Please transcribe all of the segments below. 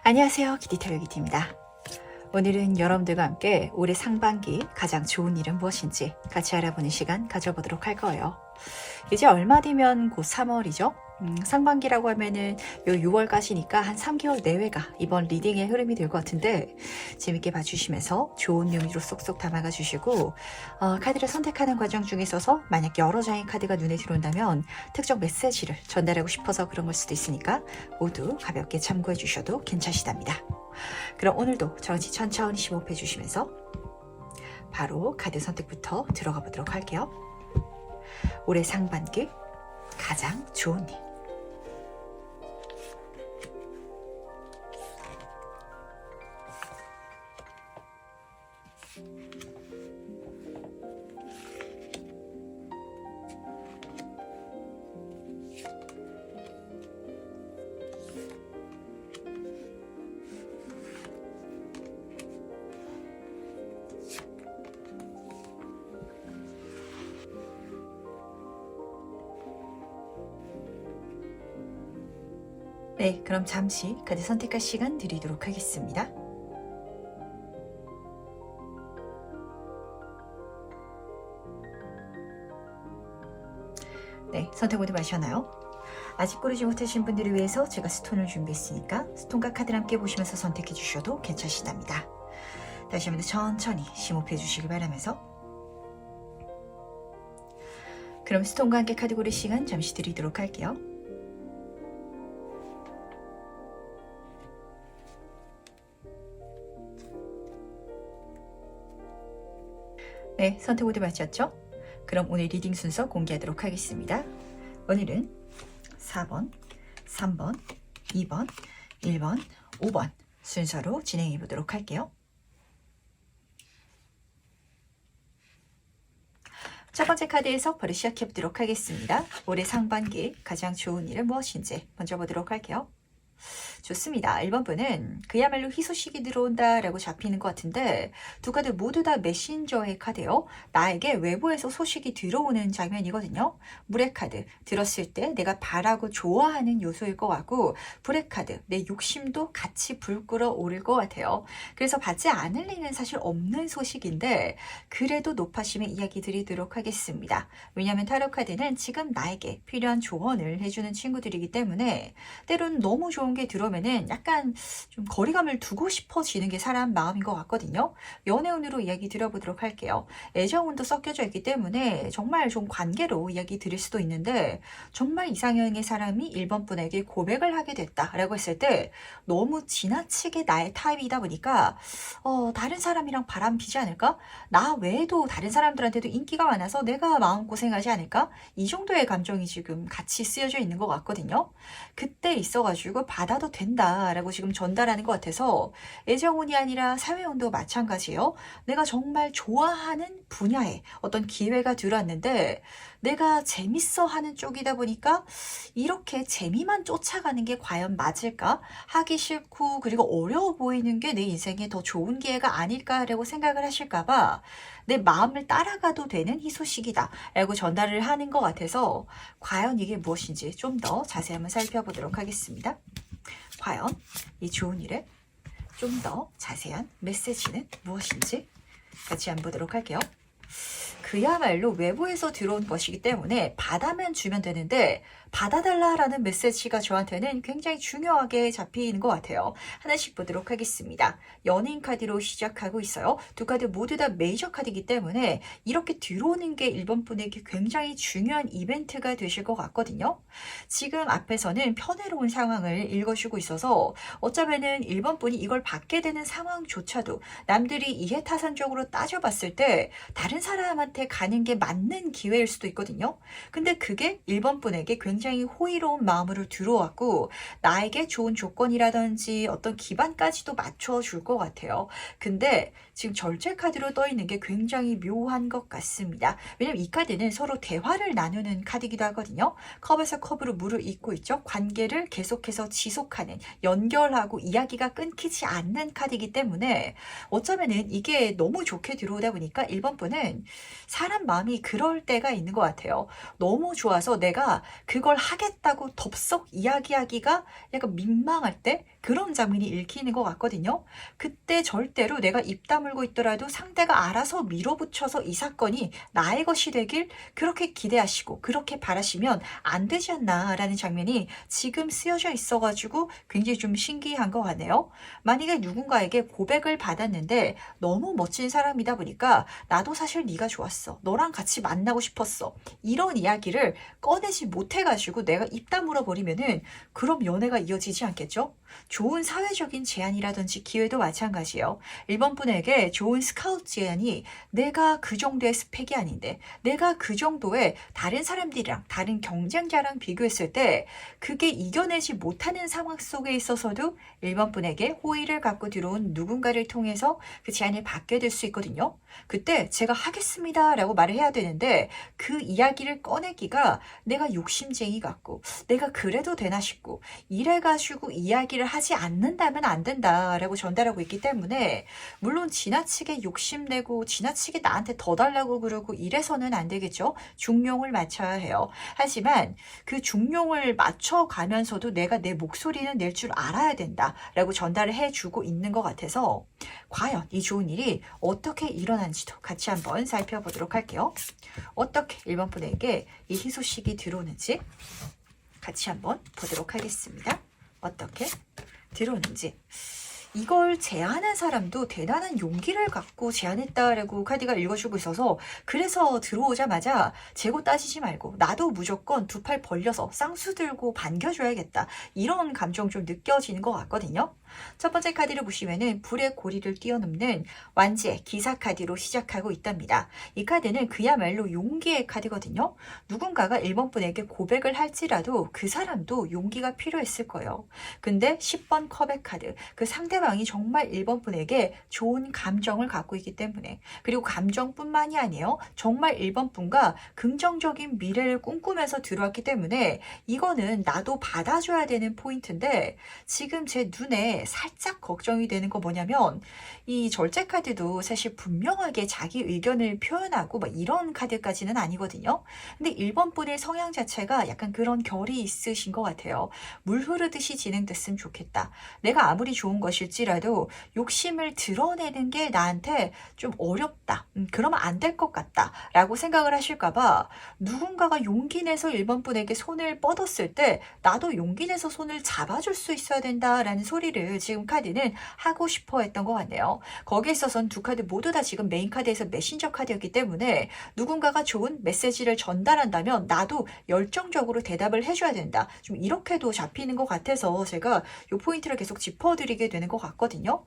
안녕하세요. 기티타로 기티입니다. 오늘은 여러분들과 함께 올해 상반기 가장 좋은 일은 무엇인지 같이 알아보는 시간 가져보도록 할 거예요. 이제 얼마 뒤면 곧 3월이죠. 상반기라고 하면은 요 6월까지니까 한 3개월 내외가 이번 리딩의 흐름이 될 것 같은데 재밌게 봐주시면서 좋은 의미로 쏙쏙 담아가 주시고 카드를 선택하는 과정 중에 있어서 만약 여러 장의 카드가 눈에 들어온다면 특정 메시지를 전달하고 싶어서 그런 걸 수도 있으니까 모두 가볍게 참고해 주셔도 괜찮으시답니다. 그럼 오늘도 저같이 천천히 심호흡해 주시면서 바로 카드 선택부터 들어가 보도록 할게요. 올해 상반기 가장 좋은 일. 네, 그럼 잠시 카드 선택할 시간 드리도록 하겠습니다. 네, 선택 모두 마셨나요? 아직 고르지 못하신 분들을 위해서 제가 스톤을 준비했으니까 스톤과 카드를 함께 보시면서 선택해 주셔도 괜찮으시답니다. 다시 한번 천천히 심호흡해 주시길 바라면서 그럼 스톤과 함께 카드 고를 시간 잠시 드리도록 할게요. 네, 선택 모두 마쳤죠? 그럼 오늘 리딩 순서 공개하도록 하겠습니다. 오늘은 4번, 3번, 2번, 1번, 5번 순서로 진행해 보도록 할게요. 첫 번째 카드에서 바로 시작해 보도록 하겠습니다. 올해 상반기 가장 좋은 일은 무엇인지 먼저 보도록 할게요. 좋습니다. 1번 분은 그야말로 희소식이 들어온다라고 잡히는 것 같은데 두 카드 모두 다 메신저의 카드예요. 나에게 외부에서 소식이 들어오는 장면이거든요. 물의 카드 들었을 때 내가 바라고 좋아하는 요소일 것 같고 불의 카드 내 욕심도 같이 불 끓어 오를 것 같아요. 그래서 받지 않을 리는 사실 없는 소식인데 그래도 높아심의 이야기 드리도록 하겠습니다. 왜냐하면 타로 카드는 지금 나에게 필요한 조언을 해주는 친구들이기 때문에 때로는 너무 좋은 게 들어오면은 약간 좀 거리감을 두고 싶어지는 게 사람 마음인 것 같거든요. 연애운으로 이야기 드려보도록 할게요. 애정운도 섞여져 있기 때문에 정말 좀 관계로 이야기 드릴 수도 있는데 정말 이상형의 사람이 1번 분에게 고백을 하게 됐다라고 했을 때 너무 지나치게 나의 타입이다 보니까 다른 사람이랑 바람 피지 않을까? 나 외에도 다른 사람들한테도 인기가 많아서 내가 마음고생하지 않을까? 이 정도의 감정이 지금 같이 쓰여져 있는 것 같거든요. 그때 있어가지고 받아도 된다라고 지금 전달하는 것 같아서 애정운이 아니라 사회운도 마찬가지예요. 내가 정말 좋아하는 분야에 어떤 기회가 들어왔는데 내가 재밌어 하는 쪽이다 보니까 이렇게 재미만 쫓아가는 게 과연 맞을까? 하기 싫고 그리고 어려워 보이는 게 내 인생에 더 좋은 기회가 아닐까라고 생각을 하실까봐 내 마음을 따라가도 되는 희소식이다 라고 전달을 하는 것 같아서 과연 이게 무엇인지 좀 더 자세히 한번 살펴보도록 하겠습니다. 과연 이 좋은 일에 좀 더 자세한 메시지는 무엇인지 같이 한번 보도록 할게요. 그야말로 외부에서 들어온 것이기 때문에 받아만 주면 되는데 받아달라라는 메시지가 저한테는 굉장히 중요하게 잡히는 것 같아요. 하나씩 보도록 하겠습니다. 연인 카드로 시작하고 있어요. 두 카드 모두 다 메이저 카드이기 때문에 이렇게 들어오는 게 1번 분에게 굉장히 중요한 이벤트가 되실 것 같거든요. 지금 앞에서는 편해로운 상황을 읽어주고 있어서 어쩌면은 1번 분이 이걸 받게 되는 상황조차도 남들이 이해타산적으로 따져봤을 때 다른 사람한테 가는 게 맞는 기회일 수도 있거든요. 근데 그게 1번 분에게 굉장히 호의로운 마음으로 들어왔고 나에게 좋은 조건이라든지 어떤 기반까지도 맞춰줄 것 같아요. 근데 지금 절제 카드로 떠 있는 게 굉장히 묘한 것 같습니다. 왜냐면 이 카드는 서로 대화를 나누는 카드이기도 하거든요. 컵에서 컵으로 물을 잇고 있죠. 관계를 계속해서 지속하는 연결하고 이야기가 끊기지 않는 카드이기 때문에 어쩌면은 이게 너무 좋게 들어오다 보니까 1번 분은 사람 마음이 그럴 때가 있는 것 같아요. 너무 좋아서 내가 그걸 하겠다고 덥석 이야기하기가 약간 민망할 때 그런 장면이 읽히는 것 같거든요. 그때 절대로 내가 입 다물고 있더라도 상대가 알아서 밀어붙여서 이 사건이 나의 것이 되길 그렇게 기대하시고 그렇게 바라시면 안 되지 않나라는 장면이 지금 쓰여져 있어가지고 굉장히 좀 신기한 것 같네요. 만약에 누군가에게 고백을 받았는데 너무 멋진 사람이다 보니까 나도 사실 네가 좋았어. 너랑 같이 만나고 싶었어. 이런 이야기를 꺼내지 못해가지고 내가 입 다물어 버리면은 그럼 연애가 이어지지 않겠죠? 좋은 사회적인 제안이라든지 기회도 마찬가지예요. 1번 분에게 좋은 스카우트 제안이 내가 그 정도의 스펙이 아닌데 내가 그 정도의 다른 사람들이랑 다른 경쟁자랑 비교했을 때 그게 이겨내지 못하는 상황 속에 있어서도 1번 분에게 호의를 갖고 들어온 누군가를 통해서 그 제안을 받게 될 수 있거든요. 그때 제가 하겠습니다 라고 말을 해야 되는데 그 이야기를 꺼내기가 내가 욕심쟁이 같고 내가 그래도 되나 싶고 이래가지고 이야기를 하지 않는다면 안 된다라고 전달하고 있기 때문에 물론 지나치게 욕심내고 지나치게 나한테 더 달라고 그러고 이래서는 안 되겠죠. 중용을 맞춰야 해요. 하지만 그 중용을 맞춰가면서도 내가 내 목소리는 낼 줄 알아야 된다라고 전달을 해주고 있는 것 같아서 과연 이 좋은 일이 어떻게 일어난지도 같이 한번 살펴보도록 할게요. 어떻게 1번 분에게 이 희소식이 들어오는지 같이 한번 보도록 하겠습니다. 어떻게 들어오는지. 이걸 제안한 사람도 대단한 용기를 갖고 제안했다라고 카드가 읽어주고 있어서 그래서 들어오자마자 재고 따지지 말고 나도 무조건 두 팔 벌려서 쌍수 들고 반겨줘야겠다. 이런 감정 좀 느껴지는 것 같거든요. 첫 번째 카드를 보시면은 불의 고리를 뛰어넘는 완지의 기사 카드로 시작하고 있답니다. 이 카드는 그야말로 용기의 카드거든요. 누군가가 1번 분에게 고백을 할지라도 그 사람도 용기가 필요했을 거예요. 근데 10번 컵의 카드, 그 상대방이 정말 1번 분에게 좋은 감정을 갖고 있기 때문에 그리고 감정뿐만이 아니에요. 정말 1번 분과 긍정적인 미래를 꿈꾸면서 들어왔기 때문에 이거는 나도 받아줘야 되는 포인트인데 지금 제 눈에 살짝 걱정이 되는 거 뭐냐면 이 절제 카드도 사실 분명하게 자기 의견을 표현하고 막 이런 카드까지는 아니거든요. 근데 1번 분의 성향 자체가 약간 그런 결이 있으신 것 같아요. 물 흐르듯이 진행됐으면 좋겠다. 내가 아무리 좋은 것일지라도 욕심을 드러내는 게 나한테 좀 어렵다. 그러면 안 될 것 같다. 라고 생각을 하실까봐 누군가가 용기 내서 1번 분에게 손을 뻗었을 때 나도 용기 내서 손을 잡아줄 수 있어야 된다라는 소리를 지금 카드는 하고 싶어 했던 것 같네요. 거기에 있어서는 두 카드 모두 다 지금 메인 카드에서 메신저 카드였기 때문에 누군가가 좋은 메시지를 전달한다면 나도 열정적으로 대답을 해줘야 된다. 좀 이렇게도 잡히는 것 같아서 제가 이 포인트를 계속 짚어드리게 되는 것 같거든요.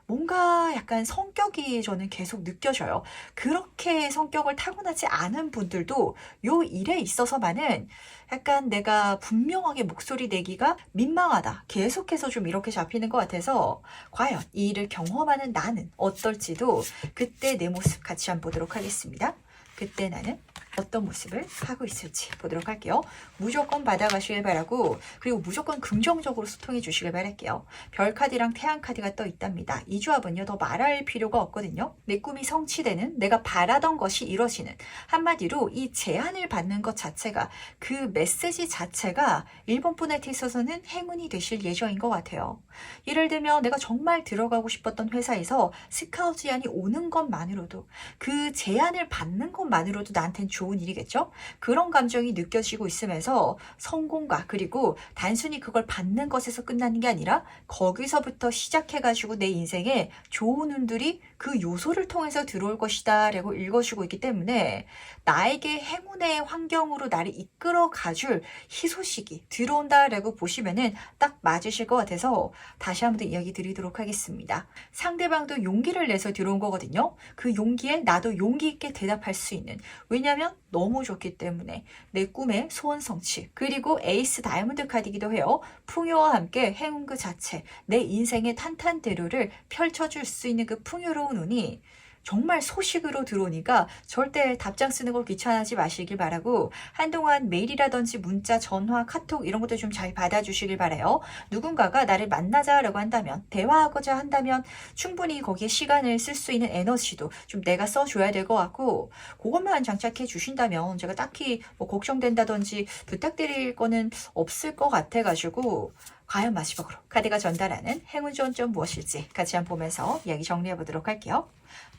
뭔가 약간 성격이 저는 계속 느껴져요. 그렇게 성격을 타고나지 않은 분들도 요 일에 있어서만은 약간 내가 분명하게 목소리 내기가 민망하다. 계속해서 좀 이렇게 잡히는 것 같아서 과연 이 일을 경험하는 나는 어떨지도 그때 내 모습 같이 한번 보도록 하겠습니다. 그때 나는 어떤 모습을 하고 있을지 보도록 할게요. 무조건 받아가시길 바라고 그리고 무조건 긍정적으로 소통해 주시길 바랄게요. 별 카드랑 태양 카드가 떠 있답니다. 이 조합은요 더 말할 필요가 없거든요. 내 꿈이 성취되는 내가 바라던 것이 이루어지는 한마디로 이 제안을 받는 것 자체가 그 메시지 자체가 1번 분한테 있어서는 행운이 되실 예정인 것 같아요. 예를 들면 내가 정말 들어가고 싶었던 회사에서 스카우트 제안이 오는 것만으로도 그 제안을 받는 것만으로도 나한테는 좋은 일이겠죠? 그런 감정이 느껴지고 있으면서 성공과 그리고 단순히 그걸 받는 것에서 끝나는 게 아니라 거기서부터 시작해가지고 내 인생에 좋은 운들이 그 요소를 통해서 들어올 것이다 라고 읽어주고 있기 때문에 나에게 행운의 환경으로 나를 이끌어 가줄 희소식이 들어온다 라고 보시면은 딱 맞으실 것 같아서 다시 한번 더 이야기 드리도록 하겠습니다. 상대방도 용기를 내서 들어온 거거든요. 그 용기에 나도 용기 있게 대답할 수 있는 왜냐하면 너무 좋기 때문에 내 꿈의 소원 성취 그리고 에이스 다이아몬드 카드이기도 해요. 풍요와 함께 행운 그 자체 내 인생의 탄탄대로를 펼쳐줄 수 있는 그 풍요로운 운이 정말 소식으로 들어오니까 절대 답장 쓰는 걸 귀찮아하지 마시길 바라고 한동안 메일이라든지 문자, 전화, 카톡 이런 것도 좀 잘 받아주시길 바라요. 누군가가 나를 만나자라고 한다면, 대화하고자 한다면 충분히 거기에 시간을 쓸 수 있는 에너지도 좀 내가 써줘야 될 것 같고, 그것만 장착해 주신다면 제가 딱히 뭐 걱정된다든지 부탁드릴 거는 없을 것 같아가지고, 과연 마지막으로 카드가 전달하는 행운 좋은 점 무엇일지 같이 한번 보면서 이야기 정리해 보도록 할게요.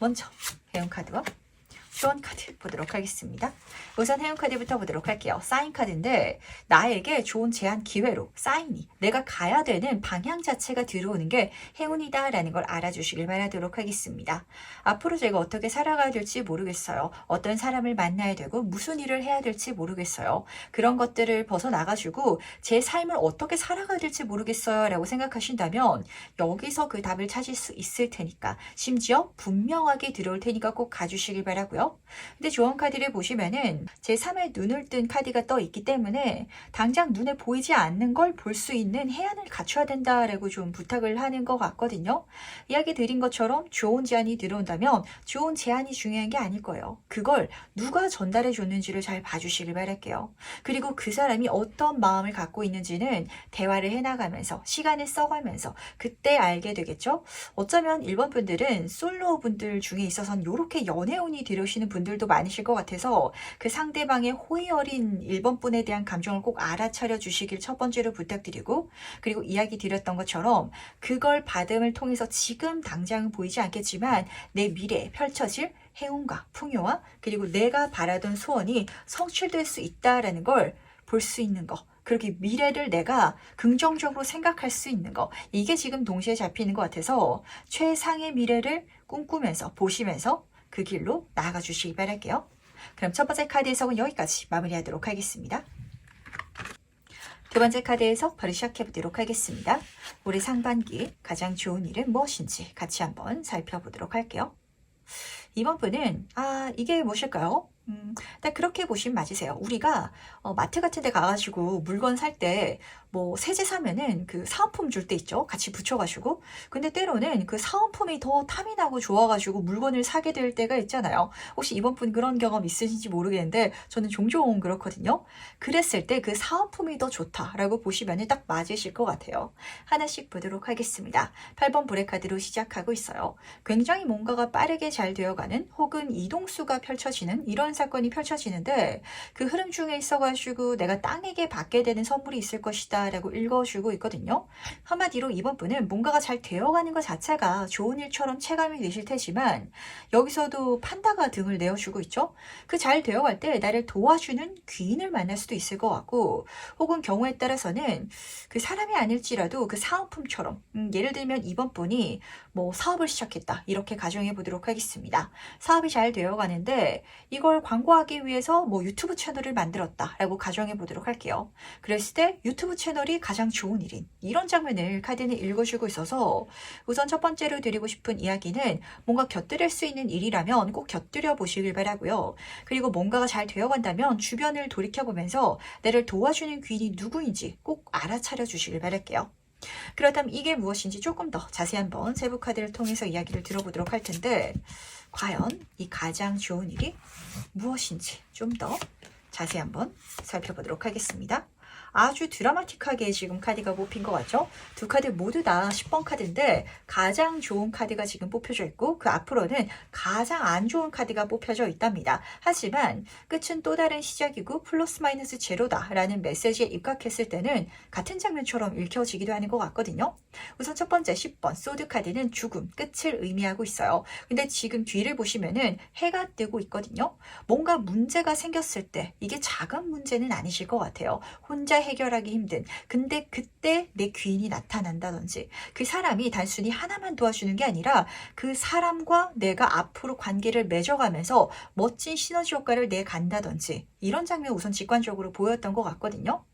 먼저 행운 카드와 좋은 카드 보도록 하겠습니다. 우선 행운 카드부터 보도록 할게요. 사인 카드인데 나에게 좋은 제안 기회로 사인이 내가 가야 되는 방향 자체가 들어오는 게 행운이다라는 걸 알아주시길 바라도록 하겠습니다. 앞으로 제가 어떻게 살아가야 될지 모르겠어요. 어떤 사람을 만나야 되고 무슨 일을 해야 될지 모르겠어요. 그런 것들을 벗어나가지고 제 삶을 어떻게 살아가야 될지 모르겠어요 라고 생각하신다면 여기서 그 답을 찾을 수 있을 테니까, 심지어 분명하게 들어올 테니까 꼭 가주시길 바라고요. 근데 조언 카드를 보시면은 제3의 눈을 뜬 카드가 떠 있기 때문에 당장 눈에 보이지 않는 걸 볼 수 있는 해안을 갖춰야 된다라고 좀 부탁을 하는 것 같거든요. 이야기 드린 것처럼 좋은 제안이 들어온다면 좋은 제안이 중요한 게 아닐 거예요. 그걸 누가 전달해 줬는지를 잘 봐주시길 바랄게요. 그리고 그 사람이 어떤 마음을 갖고 있는지는 대화를 해나가면서 시간을 써가면서 그때 알게 되겠죠. 어쩌면 1번 분들은 솔로 분들 중에 있어서는 이렇게 연애운이 들으시는 분들도 많으실 것 같아서 그 상대방의 호의 어린 1번 분에 대한 감정을 꼭 알아차려 주시길 첫 번째로 부탁드리고, 그리고 이야기 드렸던 것처럼 그걸 받음을 통해서 지금 당장은 보이지 않겠지만 내 미래에 펼쳐질 행운과 풍요와 그리고 내가 바라던 소원이 성취될 수 있다라는 걸 볼 수 있는 거, 그렇게 미래를 내가 긍정적으로 생각할 수 있는 거, 이게 지금 동시에 잡히는 것 같아서 최상의 미래를 꿈꾸면서 보시면서 그 길로 나아가 주시기 바랄게요. 그럼 첫 번째 카드 해석은 여기까지 마무리하도록 하겠습니다. 두 번째 카드 해석 바로 시작해 보도록 하겠습니다. 올해 상반기 가장 좋은 일은 무엇인지 같이 한번 살펴보도록 할게요. 이번 분은 이게 무엇일까요? 딱 그렇게 보시면 맞으세요. 우리가 마트 같은 데 가가지고 물건 살 때 뭐 세제 사면은 그 사은품 줄 때 있죠. 같이 붙여가지고. 근데 때로는 그 사은품이 더 탐이 나고 좋아가지고 물건을 사게 될 때가 있잖아요. 혹시 이번 분 그런 경험 있으신지 모르겠는데 저는 종종 그렇거든요. 그랬을 때 그 사은품이 더 좋다라고 보시면 딱 맞으실 것 같아요. 하나씩 보도록 하겠습니다. 8번 브레카드로 시작하고 있어요. 굉장히 뭔가가 빠르게 잘 되어가는 혹은 이동수가 펼쳐지는 이런 사건이 펼쳐지는데 그 흐름 중에 있어가지고 내가 땅에게 받게 되는 선물이 있을 것이다 라고 읽어주고 있거든요. 한마디로 이번 분은 뭔가가 잘 되어가는 것 자체가 좋은 일처럼 체감이 되실 테지만 여기서도 판다가 등을 내어주고 있죠. 그 잘 되어갈 때 나를 도와주는 귀인을 만날 수도 있을 것 같고, 혹은 경우에 따라서는 그 사람이 아닐지라도 그 사은품처럼 예를 들면 이번 분이 뭐 사업을 시작했다 이렇게 가정해 보도록 하겠습니다. 사업이 잘 되어가는데 이걸 광고하기 위해서 뭐 유튜브 채널을 만들었다 라고 가정해 보도록 할게요. 그랬을 때 유튜브 채널이 가장 좋은 일인 이런 장면을 카드는 읽어주고 있어서 우선 첫 번째로 드리고 싶은 이야기는 뭔가 곁들일 수 있는 일이라면 꼭 곁들여 보시길 바라고요. 그리고 뭔가가 잘 되어간다면 주변을 돌이켜보면서 나를 도와주는 귀인이 누구인지 꼭 알아차려 주시길 바랄게요. 그렇다면 이게 무엇인지 조금 더 자세히 한번 세부 카드를 통해서 이야기를 들어보도록 할 텐데, 과연 이 가장 좋은 일이 무엇인지 좀 더 자세히 한번 살펴보도록 하겠습니다. 아주 드라마틱하게 지금 카드가 뽑힌 것 같죠? 두 카드 모두 다 10번 카드인데 가장 좋은 카드가 지금 뽑혀져 있고 그 앞으로는 가장 안 좋은 카드가 뽑혀져 있답니다. 하지만 끝은 또 다른 시작이고 플러스 마이너스 제로다라는 메시지에 입각했을 때는 같은 장면처럼 읽혀지기도 하는 것 같거든요. 우선 첫 번째 10번 소드 카드는 죽음, 끝을 의미하고 있어요. 근데 지금 뒤를 보시면은 해가 뜨고 있거든요. 뭔가 문제가 생겼을 때 이게 작은 문제는 아니실 것 같아요. 혼자 해결하기 힘든, 근데 그때 내 귀인이 나타난다든지 그 사람이 단순히 하나만 도와주는 게 아니라 그 사람과 내가 앞으로 관계를 맺어가면서 멋진 시너지 효과를 내간다든지 이런 장면 우선 직관적으로 보였던 것 같거든요.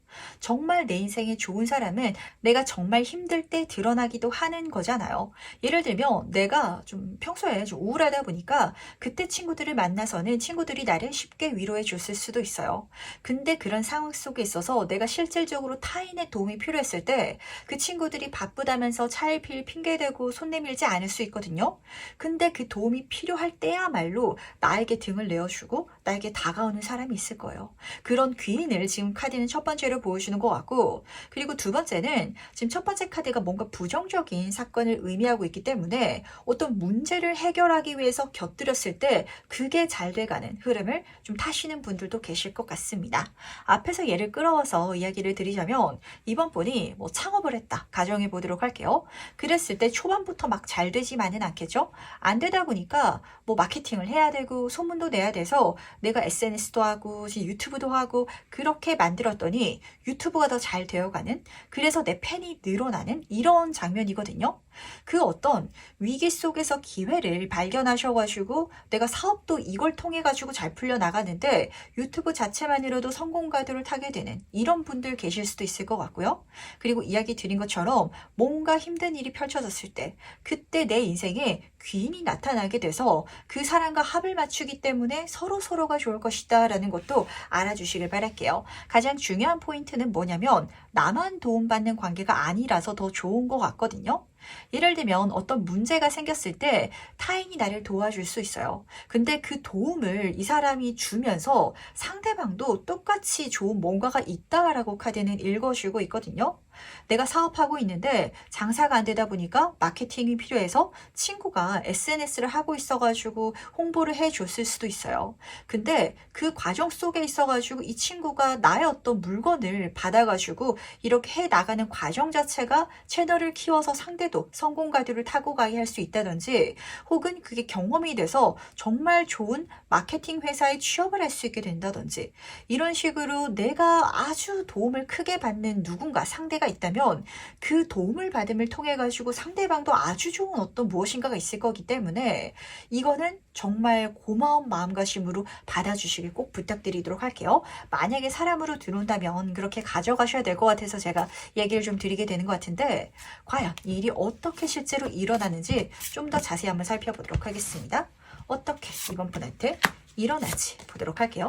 정말 내 인생에 좋은 사람은 내가 정말 힘들 때 드러나기도 하는 거잖아요. 예를 들면 내가 좀 평소에 좀 우울하다 보니까 그때 친구들을 만나서는 친구들이 나를 쉽게 위로해 줬을 수도 있어요. 근데 그런 상황 속에 있어서 내가 실질적으로 타인의 도움이 필요했을 때 그 친구들이 바쁘다면서 차일피일 핑계대고 손 내밀지 않을 수 있거든요. 근데 그 도움이 필요할 때야말로 나에게 등을 내어주고 나에게 다가오는 사람이 있을 거예요. 그런 귀인을 지금 카드는 첫 번째로 보여주는 것 같고, 그리고 두 번째는 지금 첫 번째 카드가 뭔가 부정적인 사건을 의미하고 있기 때문에 어떤 문제를 해결하기 위해서 곁들였을 때 그게 잘 돼가는 흐름을 좀 타시는 분들도 계실 것 같습니다. 앞에서 예를 끌어와서 이야기를 드리자면 이번 분이 뭐 창업을 했다 가정해 보도록 할게요. 그랬을 때 초반부터 막 잘 되지만은 않겠죠. 안 되다 보니까 뭐 마케팅을 해야 되고 소문도 내야 돼서 내가 SNS도 하고 유튜브도 하고 그렇게 만들었더니 유튜브가 더 잘 되어가는, 그래서 내 팬이 늘어나는 이런 장면이거든요. 그 어떤 위기 속에서 기회를 발견하셔가지고 내가 사업도 이걸 통해 가지고 잘 풀려 나가는데 유튜브 자체만으로도 성공 가도를 타게 되는 이런 분들 계실 수도 있을 것 같고요. 그리고 이야기 드린 것처럼 뭔가 힘든 일이 펼쳐졌을 때 그때 내 인생에 귀인이 나타나게 돼서 그 사람과 합을 맞추기 때문에 서로가 좋을 것이다 라는 것도 알아주시길 바랄게요. 가장 중요한 포인트는 뭐냐면 나만 도움받는 관계가 아니라서 더 좋은 것 같거든요. 예를 들면 어떤 문제가 생겼을 때 타인이 나를 도와줄 수 있어요. 근데 그 도움을 이 사람이 주면서 상대방도 똑같이 좋은 뭔가가 있다라고 카드는 읽어주고 있거든요. 내가 사업하고 있는데 장사가 안 되다 보니까 마케팅이 필요해서 친구가 SNS를 하고 있어가지고 홍보를 해줬을 수도 있어요. 근데 그 과정 속에 있어가지고 이 친구가 나의 어떤 물건을 받아가지고 이렇게 해 나가는 과정 자체가 채널을 키워서 상대도 성공 가도를 타고 가게 할 수 있다든지, 혹은 그게 경험이 돼서 정말 좋은 마케팅 회사에 취업을 할 수 있게 된다든지, 이런 식으로 내가 아주 도움을 크게 받는 누군가 상대가 있다면 그 도움을 받음을 통해 가지고 상대방도 아주 좋은 어떤 무엇인가가 있을 거기 때문에 이거는 정말 고마운 마음가짐으로 받아주시길 꼭 부탁드리도록 할게요. 만약에 사람으로 들어온다면 그렇게 가져가셔야 될 것 같아서 제가 얘기를 좀 드리게 되는 것 같은데, 과연 이 일이 어떻게 실제로 일어나는지 좀 더 자세히 한번 살펴보도록 하겠습니다. 어떻게 이번 분한테 일어나지 보도록 할게요.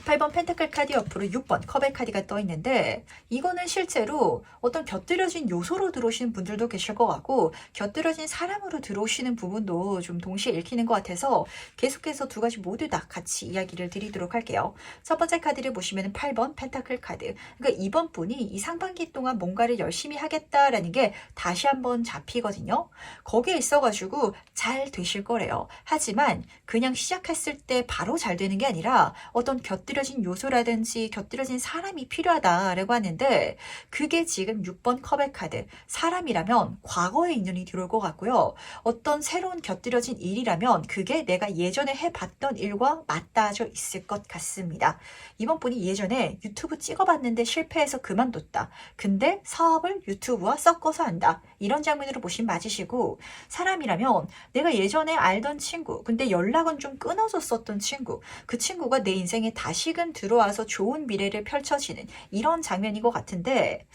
8번 펜타클 카드 옆으로 6번 컵의 카드가 떠 있는데, 이거는 실제로 어떤 곁들여진 요소로 들어오시는 분들도 계실 것 같고 곁들여진 사람으로 들어오시는 부분도 좀 동시에 읽히는 것 같아서 계속해서 두 가지 모두 다 같이 이야기를 드리도록 할게요. 첫 번째 카드를 보시면 8번 펜타클 카드, 그러니까 이번 분이 이 상반기 동안 뭔가를 열심히 하겠다라는 게 다시 한번 잡히거든요. 거기에 있어가지고 잘 되실 거래요. 하지만 그냥 시작했을 때 바로 잘 되는 게 아니라 어떤 곁들여진 요소라든지 곁들여진 사람이 필요하다라고 하는데, 그게 지금 6번 컵의 카드, 사람이라면 과거의 인연이 들어올 것 같고요. 어떤 새로운 곁들여진 일이라면 그게 내가 예전에 해봤던 일과 맞닿아져 있을 것 같습니다. 이번 분이 예전에 유튜브 찍어봤는데 실패해서 그만뒀다. 근데 사업을 유튜브와 섞어서 한다. 이런 장면으로 보시면 맞으시고, 사람이라면 내가 예전에 알던 친구, 근데 연락은 좀 끊어졌었던 친구, 그 친구가 내 인생에 다시금 들어와서 좋은 미래를 펼쳐지는 이런 장면인 것 같은데,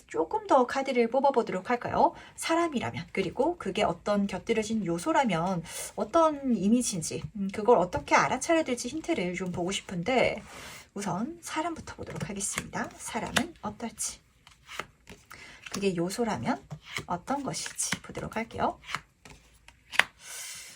조금 더 카드를 뽑아보도록 할까요? 사람이라면, 그리고 그게 어떤 곁들여진 요소라면 어떤 이미지인지, 그걸 어떻게 알아차려야 될지 힌트를 좀 보고 싶은데, 우선 사람부터 보도록 하겠습니다. 사람은 어떨지, 그게 요소라면 어떤 것일지 보도록 할게요.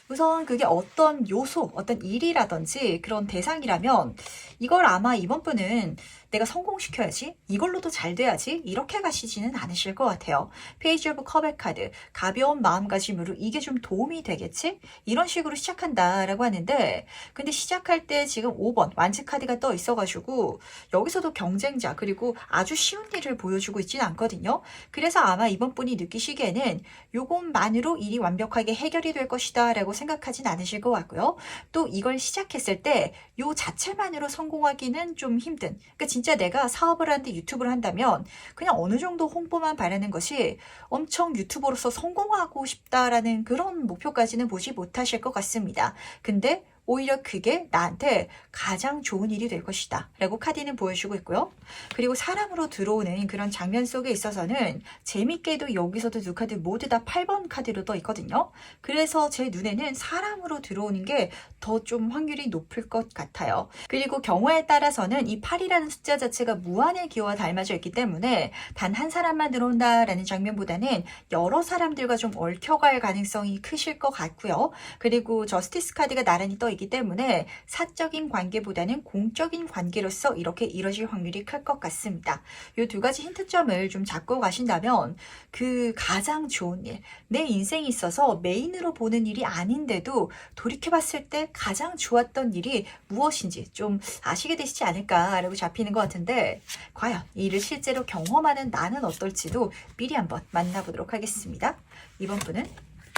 우선 그게 어떤 요소, 어떤 일이라든지 그런 대상이라면 이걸 아마 이번 분은 내가 성공시켜야지, 이걸로도 잘 돼야지 이렇게 가시지는 않으실 것 같아요. 페이지 오브 컵의 카드, 가벼운 마음가짐으로 이게 좀 도움이 되겠지? 이런 식으로 시작한다라고 하는데, 근데 시작할 때 지금 5번 완즈 카드가 떠 있어가지고 여기서도 경쟁자, 그리고 아주 쉬운 일을 보여주고 있지는 않거든요. 그래서 아마 이번 분이 느끼시기에는 요것만으로 일이 완벽하게 해결이 될 것이다 라고 생각하진 않으실 것 같고요. 또 이걸 시작했을 때 요 자체만으로 성공하기는 좀 힘든, 그러니까 진짜 내가 사업을 하는데 유튜브를 한다면 그냥 어느 정도 홍보만 바라는 것이 엄청 유튜버로서 성공하고 싶다라는 그런 목표까지는 보지 못하실 것 같습니다. 근데 오히려 그게 나한테 가장 좋은 일이 될 것이다 라고 카드는 보여주고 있고요. 그리고 사람으로 들어오는 그런 장면 속에 있어서는 재밌게도 여기서도 두 카드 모두 다 8번 카드로 떠 있거든요. 그래서 제 눈에는 사람으로 들어오는 게 더 좀 확률이 높을 것 같아요. 그리고 경우에 따라서는 이 8이라는 숫자 자체가 무한의 기호와 닮아져 있기 때문에 단 한 사람만 들어온다라는 장면보다는 여러 사람들과 좀 얽혀갈 가능성이 크실 것 같고요. 그리고 저스티스 카드가 나란히 떠 있기 때문에 사적인 관계보다는 공적인 관계로서 이렇게 이뤄질 확률이 클 것 같습니다. 이 두 가지 힌트점을 좀 잡고 가신다면 그 가장 좋은 일, 내 인생에 있어서 메인으로 보는 일이 아닌데도 돌이켜봤을 때 가장 좋았던 일이 무엇인지 좀 아시게 되시지 않을까라고 잡히는 것 같은데 과연 이 일을 실제로 경험하는 나는 어떨지도 미리 한번 만나보도록 하겠습니다. 이번 분은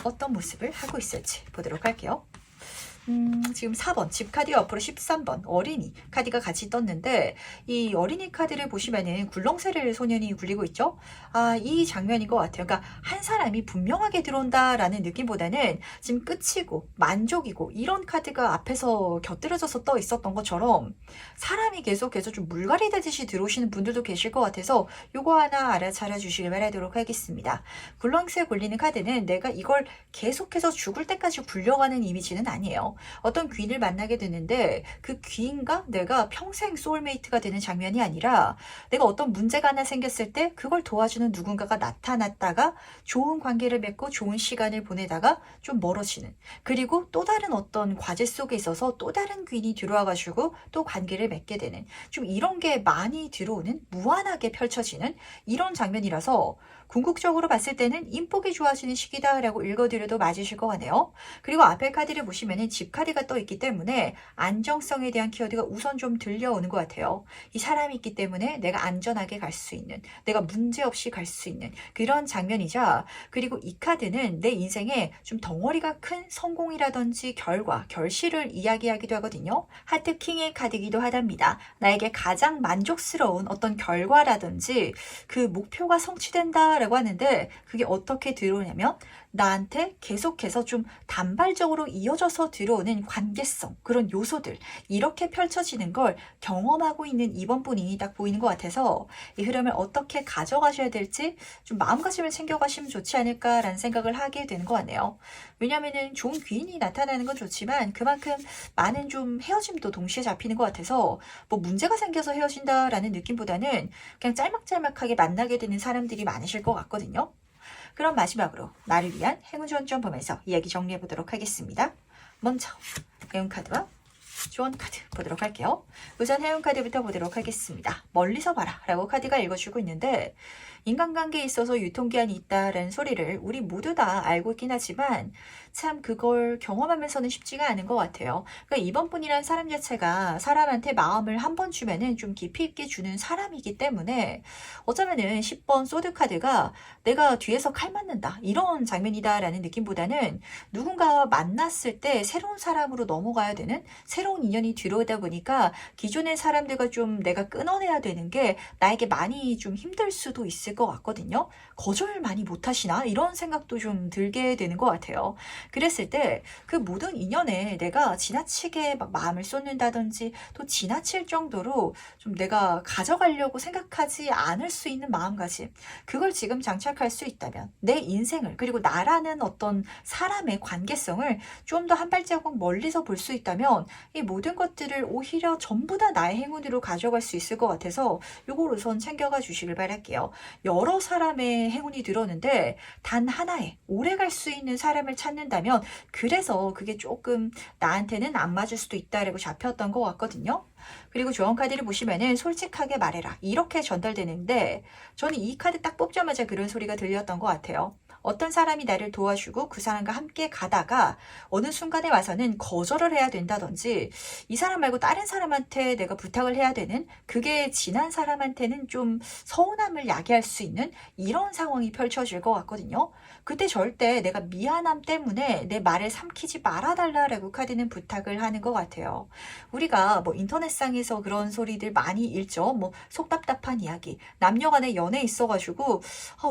어떤 모습을 하고 있을지 보도록 할게요. 지금 4번 집 카드 옆으로 13번 어린이 카드가 같이 떴는데 이 어린이 카드를 보시면은 굴렁쇠를 소년이 굴리고 있죠. 이 장면인 것 같아요. 그러니까 한 사람이 분명하게 들어온다라는 느낌보다는 지금 끝이고 만족이고 이런 카드가 앞에서 곁들여져서 떠 있었던 것처럼 사람이 계속해서 좀 물갈이 되듯이 들어오시는 분들도 계실 것 같아서 요거 하나 알아차려 주시길 바라도록 하겠습니다. 굴렁쇠 굴리는 카드는 내가 이걸 계속해서 죽을 때까지 굴려가는 이미지는 아니에요. 어떤 귀인을 만나게 되는데 그 귀인과 내가 평생 소울메이트가 되는 장면이 아니라 내가 어떤 문제가 하나 생겼을 때 그걸 도와주는 누군가가 나타났다가 좋은 관계를 맺고 좋은 시간을 보내다가 좀 멀어지는, 그리고 또 다른 어떤 과제 속에 있어서 또 다른 귀인이 들어와가지고 또 관계를 맺게 되는, 좀 이런 게 많이 들어오는, 무한하게 펼쳐지는 이런 장면이라서 궁극적으로 봤을 때는 인복이 좋아지는 시기다라고 읽어드려도 맞으실 것 같네요. 그리고 앞에 카드를 보시면은 집 카드가 떠 있기 때문에 안정성에 대한 키워드가 우선 좀 들려오는 것 같아요. 이 사람이 있기 때문에 내가 안전하게 갈 수 있는, 내가 문제없이 갈 수 있는 그런 장면이자, 그리고 이 카드는 내 인생에 좀 덩어리가 큰 성공이라든지 결과, 결실을 이야기하기도 하거든요. 하트킹의 카드이기도 하답니다. 나에게 가장 만족스러운 어떤 결과라든지 그 목표가 성취된다 라고 하는데 그게 어떻게 들어오냐면 나한테 계속해서 좀 단발적으로 이어져서 들어오는 관계성, 그런 요소들, 이렇게 펼쳐지는 걸 경험하고 있는 이번 분이 딱 보이는 것 같아서 이 흐름을 어떻게 가져가셔야 될지 좀 마음가짐을 챙겨가시면 좋지 않을까라는 생각을 하게 되는 것 같네요. 왜냐면은 좋은 귀인이 나타나는 건 좋지만 그만큼 많은 좀 헤어짐도 동시에 잡히는 것 같아서 뭐 문제가 생겨서 헤어진다라는 느낌보다는 그냥 짤막짤막하게 만나게 되는 사람들이 많으실 것 같거든요. 그럼 마지막으로 나를 위한 행운 지원점 보면서 이야기 정리해 보도록 하겠습니다. 먼저 행운 카드와 조언 카드 보도록 할게요. 우선 행운 카드부터 보도록 하겠습니다. 멀리서 봐라 라고 카드가 읽어주고 있는데 인간관계에 있어서 유통기한이 있다라는 소리를 우리 모두 다 알고 있긴 하지만 참 그걸 경험하면서는 쉽지가 않은 것 같아요. 그러니까 이번 분이란 사람 자체가 사람한테 마음을 한 번 주면은 좀 깊이 있게 주는 사람이기 때문에 어쩌면은 10번 소드 카드가 내가 뒤에서 칼 맞는다 이런 장면이다라는 느낌보다는 누군가와 만났을 때 새로운 사람으로 넘어가야 되는, 새로운 인연이 들어오다 보니까 기존의 사람들과 좀 내가 끊어내야 되는 게 나에게 많이 좀 힘들 수도 있을 것 같거든요. 거절 많이 못하시나 이런 생각도 좀 들게 되는 것 같아요. 그랬을 때 그 모든 인연에 내가 지나치게 막 마음을 쏟는다든지 또 지나칠 정도로 좀 내가 가져가려고 생각하지 않을 수 있는 마음가짐, 그걸 지금 장착할 수 있다면 내 인생을, 그리고 나라는 어떤 사람의 관계성을 좀 더 한 발자국 멀리서 볼 수 있다면 이 모든 것들을 오히려 전부 다 나의 행운으로 가져갈 수 있을 것 같아서 요걸 우선 챙겨가 주시길 바랄게요. 여러 사람의 행운이 들어오는데 단 하나의 오래 갈 수 있는 사람을 찾는다면 그래서 그게 조금 나한테는 안 맞을 수도 있다라고 잡혔던 것 같거든요. 그리고 조언 카드를 보시면은 솔직하게 말해라 이렇게 전달되는데 저는 이 카드 딱 뽑자마자 그런 소리가 들렸던 것 같아요. 어떤 사람이 나를 도와주고 그 사람과 함께 가다가 어느 순간에 와서는 거절을 해야 된다든지 이 사람 말고 다른 사람한테 내가 부탁을 해야 되는, 그게 지난 사람한테는 좀 서운함을 야기할 수 있는 이런 상황이 펼쳐질 것 같거든요. 그때 절대 내가 미안함 때문에 내 말을 삼키지 말아달라라고 카드는 부탁을 하는 것 같아요. 우리가 뭐 인터넷상에서 그런 소리들 많이 읽죠. 뭐 속 답답한 이야기, 남녀간의 연애 있어가지고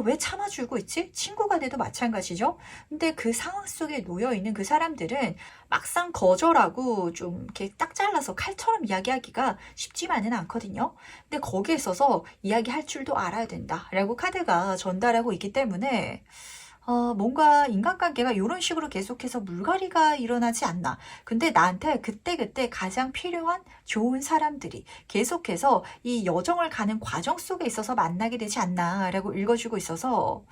왜 참아주고 있지? 친구가 카드도 마찬가지죠. 근데 그 상황 속에 놓여 있는 그 사람들은 막상 거절하고 좀 이렇게 딱 잘라서 칼처럼 이야기하기가 쉽지만은 않거든요. 근데 거기에 있어서 이야기할 줄도 알아야 된다라고 카드가 전달하고 있기 때문에 뭔가 인간관계가 이런 식으로 계속해서 물갈이가 일어나지 않나. 근데 나한테 그때그때 가장 필요한 좋은 사람들이 계속해서 이 여정을 가는 과정 속에 있어서 만나게 되지 않나라고 읽어주고 있어서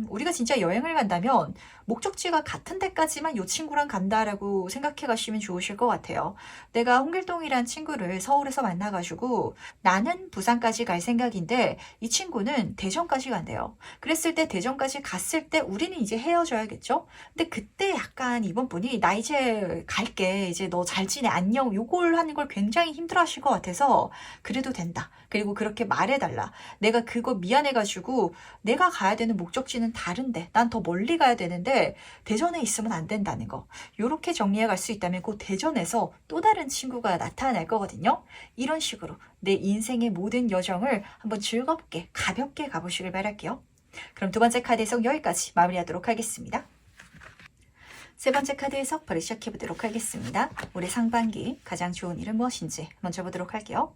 우리가 진짜 여행을 간다면 목적지가 같은 데까지만 이 친구랑 간다라고 생각해 가시면 좋으실 것 같아요. 내가 홍길동이란 친구를 서울에서 만나가지고 나는 부산까지 갈 생각인데 이 친구는 대전까지 간대요. 그랬을 때 대전까지 갔을 때 우리는 이제 헤어져야겠죠? 근데 그때 약간 이번 분이 나 이제 갈게. 이제 너 잘 지내. 안녕. 요걸 하는 걸 굉장히 힘들어 하실 것 같아서 그래도 된다. 그리고 그렇게 말해달라. 내가 그거 미안해가지고 내가 가야 되는 목적지는 다른데 난 더 멀리 가야 되는데 대전에 있으면 안 된다는 거. 요렇게 정리해 갈 수 있다면 그 대전에서 또 다른 친구가 나타날 거거든요. 이런 식으로 내 인생의 모든 여정을 한번 즐겁게 가볍게 가보시길 바랄게요. 그럼 두 번째 카드 해석 여기까지 마무리하도록 하겠습니다. 세 번째 카드 해석 바로 시작해 보도록 하겠습니다. 올해 상반기 가장 좋은 일은 무엇인지 먼저 보도록 할게요.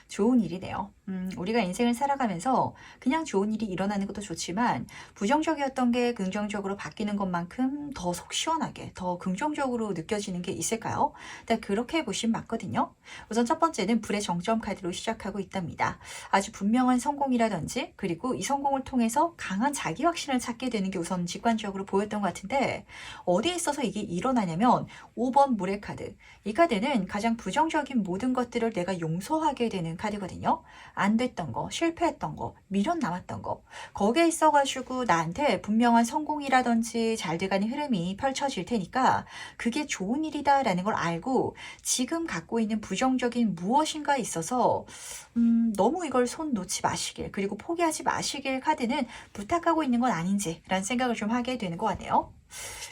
좋은 일이네요. 우리가 인생을 살아가면서 그냥 좋은 일이 일어나는 것도 좋지만 부정적이었던 게 긍정적으로 바뀌는 것만큼 더 속 시원하게 더 긍정적으로 느껴지는 게 있을까요? 일단 그렇게 보시면 맞거든요. 우선 첫 번째는 불의 정점 카드로 시작하고 있답니다. 아주 분명한 성공이라든지 그리고 이 성공을 통해서 강한 자기 확신을 찾게 되는 게 우선 직관적으로 보였던 것 같은데 어디에 있어서 이게 일어나냐면 5번 물의 카드. 이 카드는 가장 부정적인 모든 것들을 내가 용서하게 되는 카드거든요. 안 됐던 거, 실패했던 거, 미련 남았던 거 거기에 있어가지고 나한테 분명한 성공이라든지 잘 돼가는 흐름이 펼쳐질 테니까 그게 좋은 일이다라는 걸 알고 지금 갖고 있는 부정적인 무엇인가에 있어서 너무 이걸 손 놓지 마시길 그리고 포기하지 마시길 카드는 부탁하고 있는 건 아닌지라는 생각을 좀 하게 되는 것 같네요.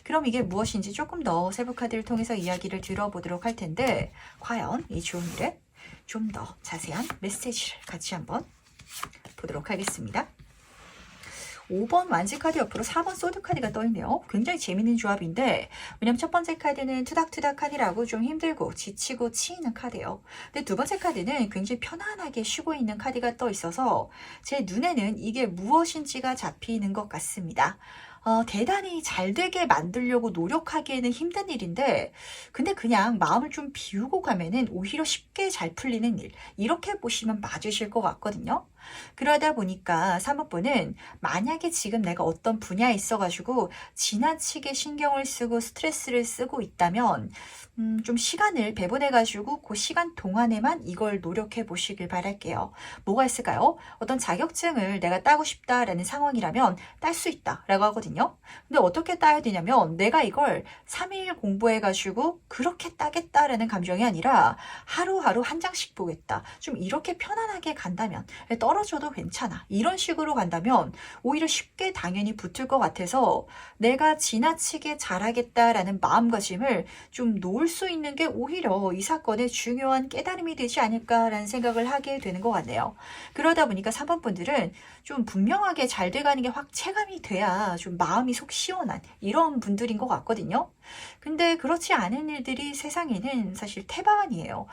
그럼 이게 무엇인지 조금 더 세부 카드를 통해서 이야기를 들어보도록 할 텐데 과연 이 좋은 일에 좀 더 자세한 메시지를 같이 한번 보도록 하겠습니다. 5번 완지 카드 옆으로 4번 소드 카드가 떠있네요. 굉장히 재밌는 조합인데 왜냐면 첫 번째 카드는 투닥투닥하니라고 좀 힘들고 지치고 치이는 카드예요. 근데 두 번째 카드는 굉장히 편안하게 쉬고 있는 카드가 떠 있어서 제 눈에는 이게 무엇인지가 잡히는 것 같습니다. 대단히 잘 되게 만들려고 노력하기에는 힘든 일인데 근데 그냥 마음을 좀 비우고 가면은 오히려 쉽게 잘 풀리는 일 이렇게 보시면 맞으실 것 같거든요. 그러다 보니까 사모분은 만약에 지금 내가 어떤 분야에 있어가지고 지나치게 신경을 쓰고 스트레스를 쓰고 있다면 좀 시간을 배분해가지고 그 시간 동안에만 이걸 노력해 보시길 바랄게요. 뭐가 있을까요? 어떤 자격증을 내가 따고 싶다라는 상황이라면 딸 수 있다라고 하거든요. 근데 어떻게 따야 되냐면 내가 이걸 3일 공부해가지고 그렇게 따겠다라는 감정이 아니라 하루하루 한 장씩 보겠다. 좀 이렇게 편안하게 간다면 떨어져도 괜찮아. 이런 식으로 간다면 오히려 쉽게 당연히 붙을 것 같아서 내가 지나치게 잘하겠다라는 마음가짐을 좀 놓을 수 있는 게 오히려 이 사건의 중요한 깨달음이 되지 않을까라는 생각을 하게 되는 것 같네요. 그러다 보니까 3번 분들은 좀 분명하게 잘 돼가는 게 확 체감이 돼야 좀 마음이 속 시원한 이런 분들인 것 같거든요. 근데 그렇지 않은 일들이 세상에는 사실 태반이에요.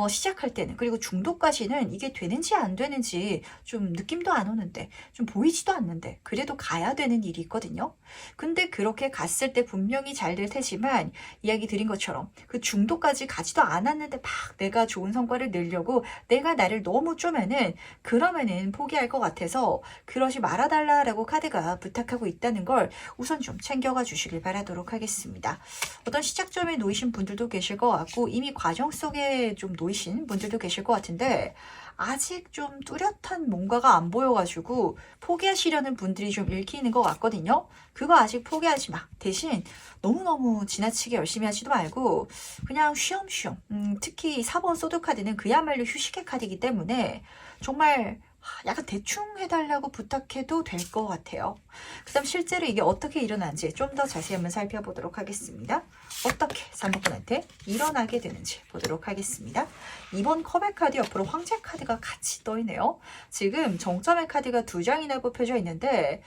시작할 때는 그리고 중도까지는 이게 되는지 안 되는지 좀 느낌도 안 오는데 좀 보이지도 않는데 그래도 가야 되는 일이 있거든요. 근데 그렇게 갔을 때 분명히 잘 될 테지만 이야기 드린 것처럼 그 중도까지 가지도 않았는데 막 내가 좋은 성과를 내려고 내가 나를 너무 쪼면은 그러면은 포기할 것 같아서 그러지 말아달라라고 카드가 부탁하고 있다는 걸 우선 좀 챙겨가 주시길 바라도록 하겠습니다. 어떤 시작점에 놓이신 분들도 계실 것 같고 이미 과정 속에 좀 놓이신 분들도 계실 것 같은데 아직 좀 뚜렷한 뭔가가 안 보여가지고 포기하시려는 분들이 좀 읽히는 것 같거든요. 그거 아직 포기하지 마. 대신 너무너무 지나치게 열심히 하지도 말고 그냥 쉬엄쉬엄 특히 4번 소드카드는 그야말로 휴식의 카드이기 때문에 정말 약간 대충 해달라고 부탁해도 될 것 같아요. 그 다음 실제로 이게 어떻게 일어나는지 좀 더 자세히 한번 살펴보도록 하겠습니다. 어떻게 3번분한테 일어나게 되는지 보도록 하겠습니다. 2번 컵의 카드 옆으로 황제 카드가 같이 떠있네요. 지금 정점의 카드가 2장이나 뽑혀져 있는데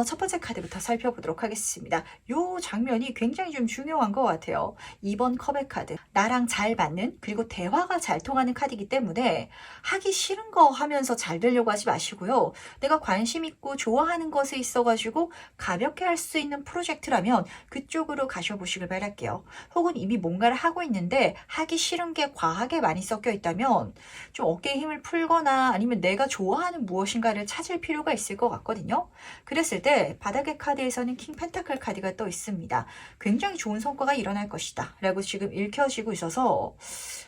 첫 번째 카드부터 살펴보도록 하겠습니다. 이 장면이 굉장히 좀 중요한 것 같아요. 2번 컵의 카드. 나랑 잘 맞는 그리고 대화가 잘 통하는 카드이기 때문에 하기 싫은 거 하면서 잘 되려고 하지 마시고요. 내가 관심 있고 좋아하는 것에 있어가지고 가볍게 할 수 있는 프로젝트라면 그쪽으로 가셔보시길 바랄게요. 혹은 이미 뭔가를 하고 있는데 하기 싫은 게 과하게 많이 섞여 있다면 좀 어깨에 힘을 풀거나 아니면 내가 좋아하는 무엇인가를 찾을 필요가 있을 것 같거든요. 그랬을 때 바닥의 카드에서는 킹 펜타클 카드가 떠 있습니다. 굉장히 좋은 성과가 일어날 것이다 라고 지금 읽혀지고 있어서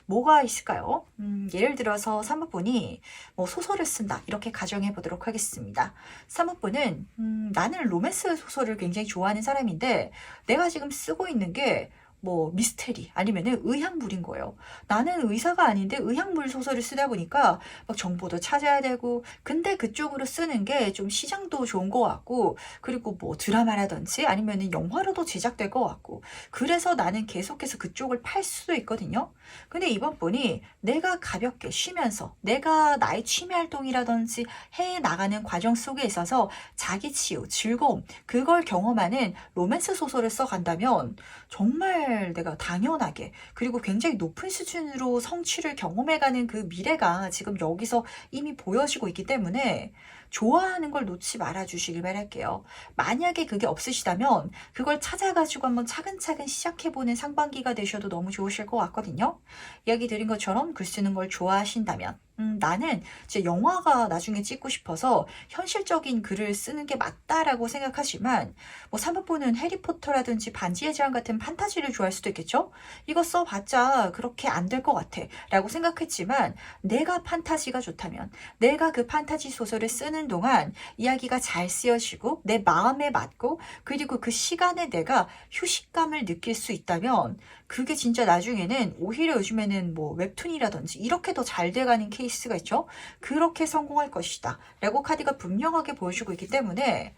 뭐가 있을까요? 예를 들어서 사무분이 뭐 소설을 쓴다 이렇게 가정해 보도록 하겠습니다. 사무분은 나는 로맨스 소설을 굉장히 좋아하는 사람인데 내가 지금 쓰고 있는 게 뭐 미스테리 아니면은 의학물인 거예요. 나는 의사가 아닌데 의학물 소설을 쓰다 보니까 막 정보도 찾아야 되고 근데 그쪽으로 쓰는 게 좀 시장도 좋은 것 같고 그리고 뭐 드라마라든지 아니면은 영화로도 제작될 것 같고 그래서 나는 계속해서 그쪽을 팔 수도 있거든요. 근데 이번 분이 내가 가볍게 쉬면서 내가 나의 취미 활동이라든지 해 나가는 과정 속에 있어서 자기 치유, 즐거움 그걸 경험하는 로맨스 소설을 써간다면 정말 내가 당연하게 그리고 굉장히 높은 수준으로 성취를 경험해가는 그 미래가 지금 여기서 이미 보여지고 있기 때문에 좋아하는 걸 놓지 말아 주시길 바랄게요. 만약에 그게 없으시다면 그걸 찾아가지고 한번 차근차근 시작해보는 상반기가 되셔도 너무 좋으실 것 같거든요. 이야기 드린 것처럼 글 쓰는 걸 좋아하신다면 나는 제 영화가 나중에 찍고 싶어서 현실적인 글을 쓰는 게 맞다라고 생각하지만 뭐 3번분은 해리포터라든지 반지의 제왕 같은 판타지를 좋아할 수도 있겠죠? 이거 써봤자 그렇게 안 될 것 같아 라고 생각했지만 내가 판타지가 좋다면 내가 그 판타지 소설을 쓰는 동안 이야기가 잘 쓰여지고 내 마음에 맞고 그리고 그 시간에 내가 휴식감을 느낄 수 있다면 그게 진짜 나중에는 오히려 요즘에는 뭐 웹툰이라든지 이렇게 더 잘 돼가는 케이스가 있죠. 그렇게 성공할 것이다 라고 카드가 분명하게 보여주고 있기 때문에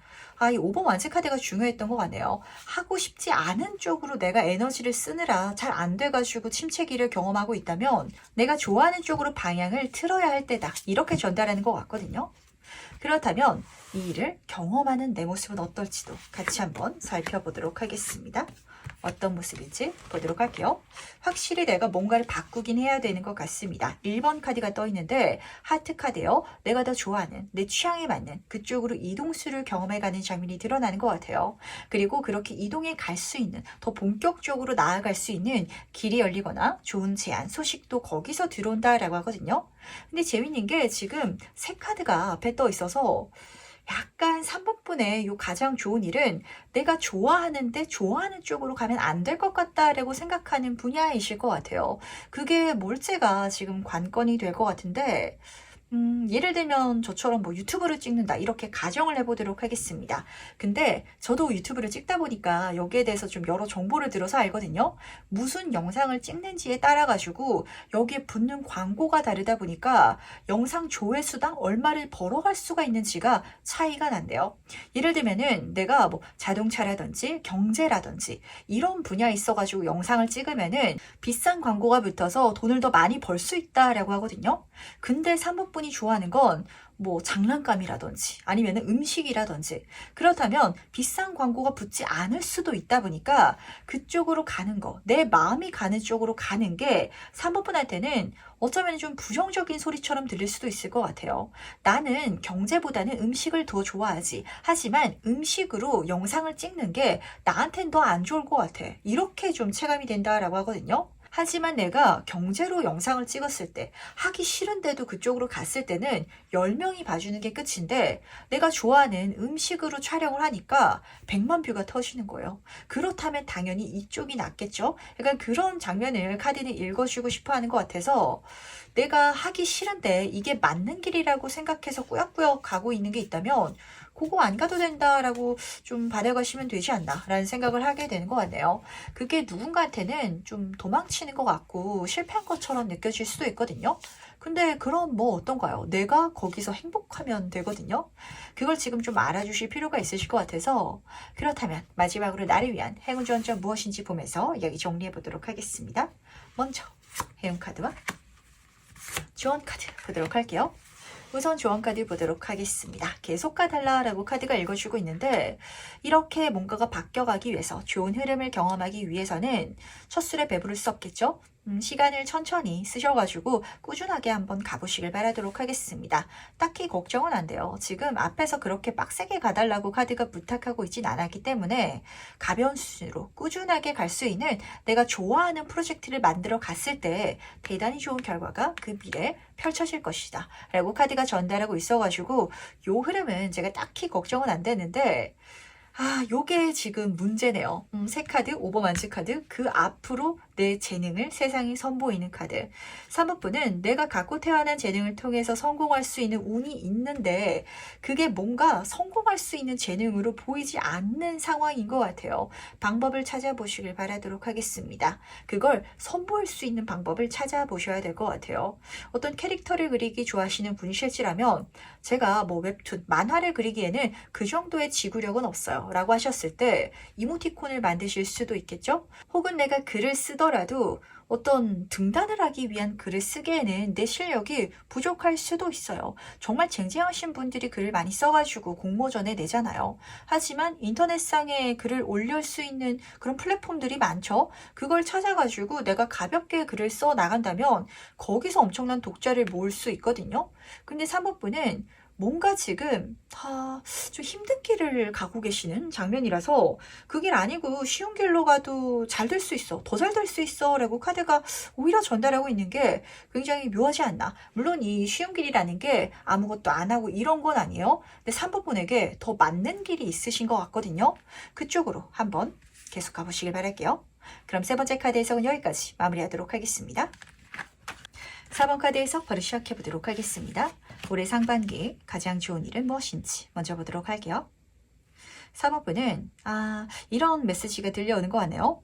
이 5번 완체 카드가 중요했던 것 같네요. 하고 싶지 않은 쪽으로 내가 에너지를 쓰느라 잘 안 돼가지고 침체기를 경험하고 있다면 내가 좋아하는 쪽으로 방향을 틀어야 할 때다 이렇게 전달하는 것 같거든요. 그렇다면 이 일을 경험하는 내 모습은 어떨지도 같이 한번 살펴보도록 하겠습니다. 어떤 모습인지 보도록 할게요. 확실히 내가 뭔가를 바꾸긴 해야 되는 것 같습니다. 1번 카드가 떠 있는데 하트 카드요. 내가 더 좋아하는 내 취향에 맞는 그쪽으로 이동수를 경험해가는 장면이 드러나는 것 같아요. 그리고 그렇게 이동해 갈 수 있는 더 본격적으로 나아갈 수 있는 길이 열리거나 좋은 제안, 소식도 거기서 들어온다라고 하거든요. 근데 재밌는 게 지금 세 카드가 앞에 떠 있어서 약간 3번분의 요 가장 좋은 일은 내가 좋아하는데 좋아하는 쪽으로 가면 안 될 것 같다라고 생각하는 분야이실 것 같아요. 그게 뭘지가 지금 관건이 될 것 같은데 예를 들면 저처럼 뭐 유튜브를 찍는다 이렇게 가정을 해보도록 하겠습니다. 근데 저도 유튜브를 찍다 보니까 여기에 대해서 좀 여러 정보를 들어서 알거든요. 무슨 영상을 찍는지에 따라 가지고 여기에 붙는 광고가 다르다 보니까 영상 조회수당 얼마를 벌어갈 수가 있는지가 차이가 난대요. 예를 들면은 내가 뭐 자동차라든지 경제라든지 이런 분야에 있어가지고 영상을 찍으면은 비싼 광고가 붙어서 돈을 더 많이 벌 수 있다라고 하거든요. 근데 3번분이 좋아하는 건 뭐 장난감이라든지 아니면 음식이라든지 그렇다면 비싼 광고가 붙지 않을 수도 있다 보니까 그쪽으로 가는 거, 내 마음이 가는 쪽으로 가는 게 3번분한테는 어쩌면 좀 부정적인 소리처럼 들릴 수도 있을 것 같아요. 나는 경제보다는 음식을 더 좋아하지. 하지만 음식으로 영상을 찍는 게 나한텐 더 안 좋을 것 같아. 이렇게 좀 체감이 된다라고 하거든요. 하지만 내가 경제로 영상을 찍었을 때 하기 싫은데도 그쪽으로 갔을 때는 10명이 봐주는 게 끝인데 내가 좋아하는 음식으로 촬영을 하니까 100만 뷰가 터지는 거예요. 그렇다면 당연히 이쪽이 낫겠죠? 약간 그런 장면을 카드는 읽어주고 싶어 하는 것 같아서 내가 하기 싫은데 이게 맞는 길이라고 생각해서 꾸역꾸역 가고 있는 게 있다면 그거 안 가도 된다라고 좀 받아가시면 되지 않나 라는 생각을 하게 되는 것 같네요. 그게 누군가한테는 좀 도망치는 것 같고 실패한 것처럼 느껴질 수도 있거든요. 근데 그럼 뭐 어떤가요? 내가 거기서 행복하면 되거든요. 그걸 지금 좀 알아주실 필요가 있으실 것 같아서 그렇다면 마지막으로 나를 위한 행운 조언점 무엇인지 보면서 이야기 정리해 보도록 하겠습니다. 먼저 행운 카드와 조언 카드 보도록 할게요. 우선 조언 카드 보도록 하겠습니다. 계속 가달라라고 카드가 읽어주고 있는데 이렇게 뭔가가 바뀌어가기 위해서 좋은 흐름을 경험하기 위해서는 첫 술에 배부를 수 없겠죠? 시간을 천천히 쓰셔가지고 꾸준하게 한번 가보시길 바라도록 하겠습니다. 딱히 걱정은 안 돼요. 지금 앞에서 그렇게 빡세게 가달라고 카드가 부탁하고 있진 않았기 때문에 가벼운 수준으로 꾸준하게 갈 수 있는 내가 좋아하는 프로젝트를 만들어 갔을 때 대단히 좋은 결과가 그 미래에 펼쳐질 것이다 라고 카드가 전달하고 있어가지고 요 흐름은 제가 딱히 걱정은 안 되는데 요게 지금 문제네요. 새 카드, 오버만즈 카드, 그 앞으로 내 재능을 세상에 선보이는 카드. 3번분은 내가 갖고 태어난 재능을 통해서 성공할 수 있는 운이 있는데 그게 뭔가 성공할 수 있는 재능으로 보이지 않는 상황인 것 같아요. 방법을 찾아보시길 바라도록 하겠습니다. 그걸 선보일 수 있는 방법을 찾아보셔야 될 것 같아요. 어떤 캐릭터를 그리기 좋아하시는 분이실지라면 제가 뭐 웹툰, 만화를 그리기에는 그 정도의 지구력은 없어요 라고 하셨을 때 이모티콘을 만드실 수도 있겠죠? 혹은 내가 글을 쓰더라도 어떤 등단을 하기 위한 글을 쓰기에는 내 실력이 부족할 수도 있어요. 정말 쟁쟁하신 분들이 글을 많이 써가지고 공모전에 내잖아요. 하지만 인터넷상에 글을 올릴 수 있는 그런 플랫폼들이 많죠. 그걸 찾아가지고 내가 가볍게 글을 써 나간다면 거기서 엄청난 독자를 모을 수 있거든요. 근데 3번분은 뭔가 지금 좀 힘든 길을 가고 계시는 장면이라서 그 길 아니고 쉬운 길로 가도 잘 될 수 있어. 더 잘 될 수 있어. 라고 카드가 오히려 전달하고 있는 게 굉장히 묘하지 않나. 물론 이 쉬운 길이라는 게 아무것도 안 하고 이런 건 아니에요. 근데 3번분에게 더 맞는 길이 있으신 것 같거든요. 그쪽으로 한번 계속 가보시길 바랄게요. 그럼 세 번째 카드 해석은 여기까지 마무리하도록 하겠습니다. 4번 카드 해석 바로 시작해 보도록 하겠습니다. 올해 상반기 가장 좋은 일은 무엇인지 먼저 보도록 할게요. 4번분은 이런 메시지가 들려오는 것 같네요.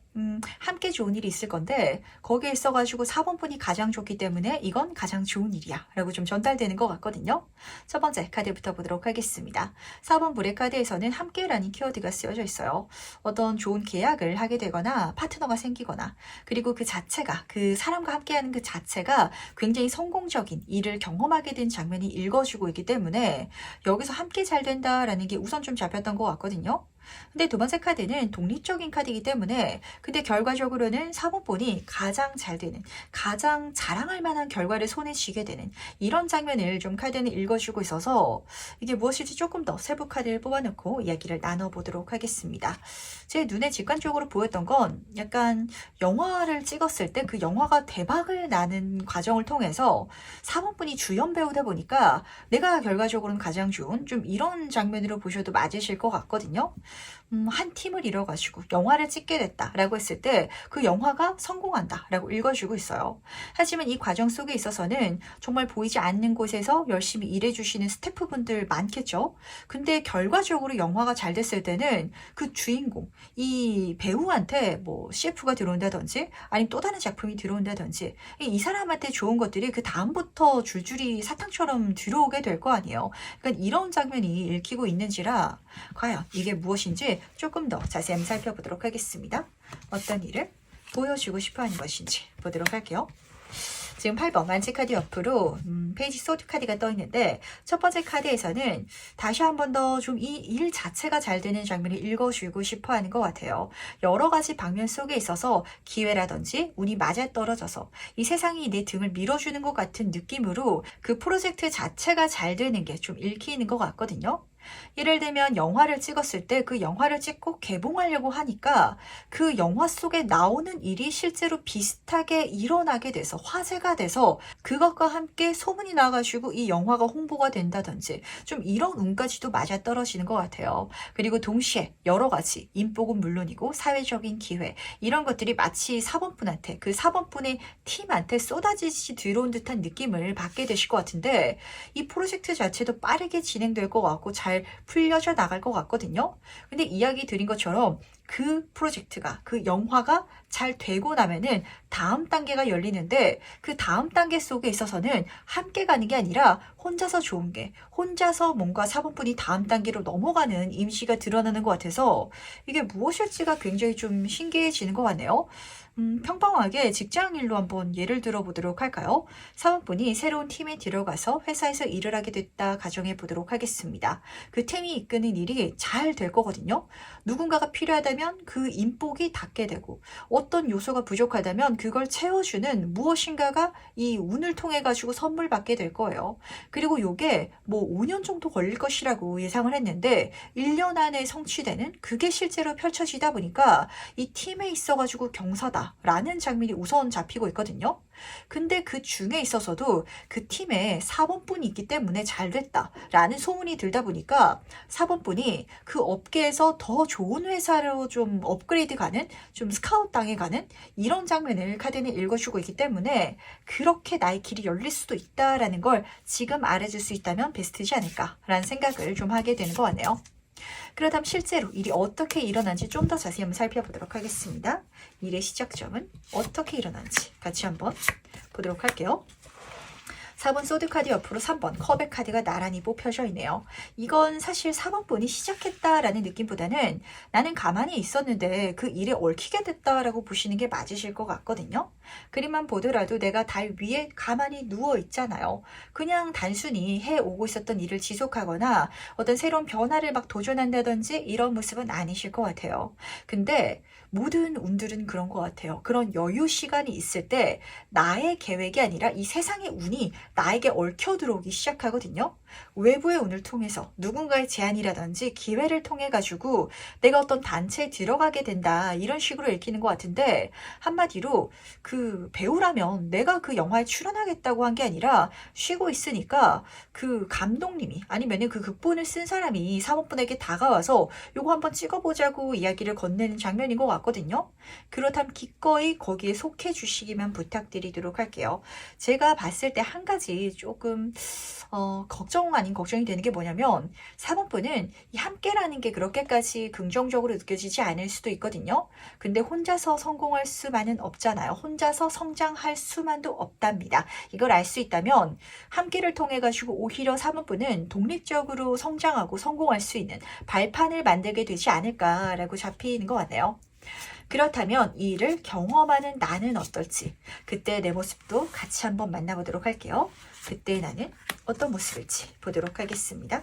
함께 좋은 일이 있을 건데 거기에 있어가지고 4번분이 가장 좋기 때문에 이건 가장 좋은 일이야 라고 좀 전달되는 것 같거든요. 첫 번째 카드부터 보도록 하겠습니다. 4번 불의 카드에서는 함께라는 키워드가 쓰여져 있어요. 어떤 좋은 계약을 하게 되거나 파트너가 생기거나 그리고 그 자체가 그 사람과 함께하는 그 자체가 굉장히 성공적인 일을 경험하게 된 장면이 읽어주고 있기 때문에 여기서 함께 잘 된다라는 게 우선 좀 잡혔던 것 같거든요. 근데 두 번째 카드는 독립적인 카드이기 때문에 근데 결과적으로는 4번본이 가장 잘 되는 가장 자랑할 만한 결과를 손에 쥐게 되는 이런 장면을 좀 카드는 읽어주고 있어서 이게 무엇일지 조금 더 세부 카드를 뽑아놓고 이야기를 나눠보도록 하겠습니다. 제 눈에 직관적으로 보였던 건 약간 영화를 찍었을 때 그 영화가 대박을 나는 과정을 통해서 4번본이 주연 배우다 보니까 내가 결과적으로는 가장 좋은 좀 이런 장면으로 보셔도 맞으실 것 같거든요. 한 팀을 이뤄가지고 영화를 찍게 됐다라고 했을 때 그 영화가 성공한다라고 읽어주고 있어요. 하지만 이 과정 속에 있어서는 정말 보이지 않는 곳에서 열심히 일해주시는 스태프분들 많겠죠. 근데 결과적으로 영화가 잘 됐을 때는 그 주인공, 이 배우한테 뭐 CF가 들어온다든지 아니면 또 다른 작품이 들어온다든지 이 사람한테 좋은 것들이 그 다음부터 줄줄이 사탕처럼 들어오게 될 거 아니에요. 그러니까 이런 장면이 읽히고 있는지라 과연 이게 무엇인지 조금 더 자세히 살펴보도록 하겠습니다. 어떤 일을 보여주고 싶어하는 것인지 보도록 할게요. 지금 8번 만치 카드 옆으로 페이지 소드 카드가 떠 있는데 첫 번째 카드에서는 다시 한 번 더 좀 이 일 자체가 잘 되는 장면을 읽어주고 싶어 하는 것 같아요. 여러 가지 방면 속에 있어서 기회라든지 운이 맞아떨어져서 이 세상이 내 등을 밀어주는 것 같은 느낌으로 그 프로젝트 자체가 잘 되는 게 좀 읽히는 것 같거든요. 예를 들면 영화를 찍었을 때 그 영화를 찍고 개봉하려고 하니까 그 영화 속에 나오는 일이 실제로 비슷하게 일어나게 돼서 화제가 돼서 그것과 함께 소문이 나가지고 이 영화가 홍보가 된다든지 좀 이런 운까지도 맞아떨어지는 것 같아요. 그리고 동시에 여러 가지 인복은 물론이고 사회적인 기회 이런 것들이 마치 4번분한테 그 4번분의 팀한테 쏟아지듯이 들어온 듯한 느낌을 받게 되실 것 같은데 이 프로젝트 자체도 빠르게 진행될 것 같고 잘 잘 풀려져 나갈 것 같거든요. 근데 이야기 드린 것처럼 그 프로젝트가, 그 영화가 잘 되고 나면은 다음 단계가 열리는데 그 다음 단계 속에 있어서는 함께 가는 게 아니라 혼자서 좋은 게, 혼자서 뭔가 사본분이 다음 단계로 넘어가는 임시가 드러나는 것 같아서 이게 무엇일지가 굉장히 좀 신기해지는 것 같네요. 평범하게 직장 일로 한번 예를 들어 보도록 할까요? 사원분이 새로운 팀에 들어가서 회사에서 일을 하게 됐다 가정해 보도록 하겠습니다. 그 팀이 이끄는 일이 잘 될 거거든요. 누군가가 필요하다면 그 인복이 닿게 되고 어떤 요소가 부족하다면 그걸 채워주는 무엇인가가 이 운을 통해 가지고 선물 받게 될 거예요. 그리고 요게 뭐 5년 정도 걸릴 것이라고 예상을 했는데 1년 안에 성취되는 그게 실제로 펼쳐지다 보니까 이 팀에 있어 가지고 경사다라는 장면이 우선 잡히고 있거든요. 근데 그 중에 있어서도 그 팀에 사본분이 있기 때문에 잘 됐다라는 소문이 들다 보니까 사본분이 그 업계에서 더 좋은 회사로 좀 업그레이드 가는, 좀 스카웃 당해 가는 이런 장면을 카드는 읽어주고 있기 때문에 그렇게 나의 길이 열릴 수도 있다라는 걸 지금 알아줄 수 있다면 베스트지 않을까라는 생각을 좀 하게 되는 것 같네요. 그렇다면 실제로 일이 어떻게 일어난지 좀 더 자세히 한번 살펴보도록 하겠습니다. 일의 시작점은 어떻게 일어난지 같이 한번 보도록 할게요. 4번 소드 카드 옆으로 3번 컵의 카드가 나란히 뽑혀져 있네요. 이건 사실 4번 분이 시작했다라는 느낌보다는 나는 가만히 있었는데 그 일에 얽히게 됐다라고 보시는 게 맞으실 것 같거든요. 그림만 보더라도 내가 달 위에 가만히 누워 있잖아요. 그냥 단순히 해오고 있었던 일을 지속하거나 어떤 새로운 변화를 막 도전한다든지 이런 모습은 아니실 것 같아요. 근데 모든 운들은 그런 것 같아요. 그런 여유 시간이 있을 때 나의 계획이 아니라 이 세상의 운이 나에게 얽혀 들어오기 시작하거든요. 외부의 운을 통해서 누군가의 제안이라든지 기회를 통해 가지고 내가 어떤 단체에 들어가게 된다 이런 식으로 읽히는 것 같은데 한마디로 그 배우라면 내가 그 영화에 출연하겠다고 한 게 아니라 쉬고 있으니까 그 감독님이 아니면은 그 극본을 쓴 사람이 사모분에게 다가와서 요거 한번 찍어보자고 이야기를 건네는 장면인 것 같거든요. 그렇다면 기꺼이 거기에 속해 주시기만 부탁드리도록 할게요. 제가 봤을 때 한 가지 조금 걱정 아닌 걱정이 되는 게 뭐냐면 4번분은 이 함께라는 게 그렇게까지 긍정적으로 느껴지지 않을 수도 있거든요. 근데 혼자서 성공할 수만은 없잖아요. 혼자서 성장할 수만도 없답니다. 이걸 알 수 있다면 함께를 통해 가지고 오히려 4번분은 독립적으로 성장하고 성공할 수 있는 발판을 만들게 되지 않을까라고 잡히는 것 같네요. 그렇다면 이 일을 경험하는 나는 어떨지 그때 내 모습도 같이 한번 만나보도록 할게요. 그때 나는 어떤 모습일지 보도록 하겠습니다.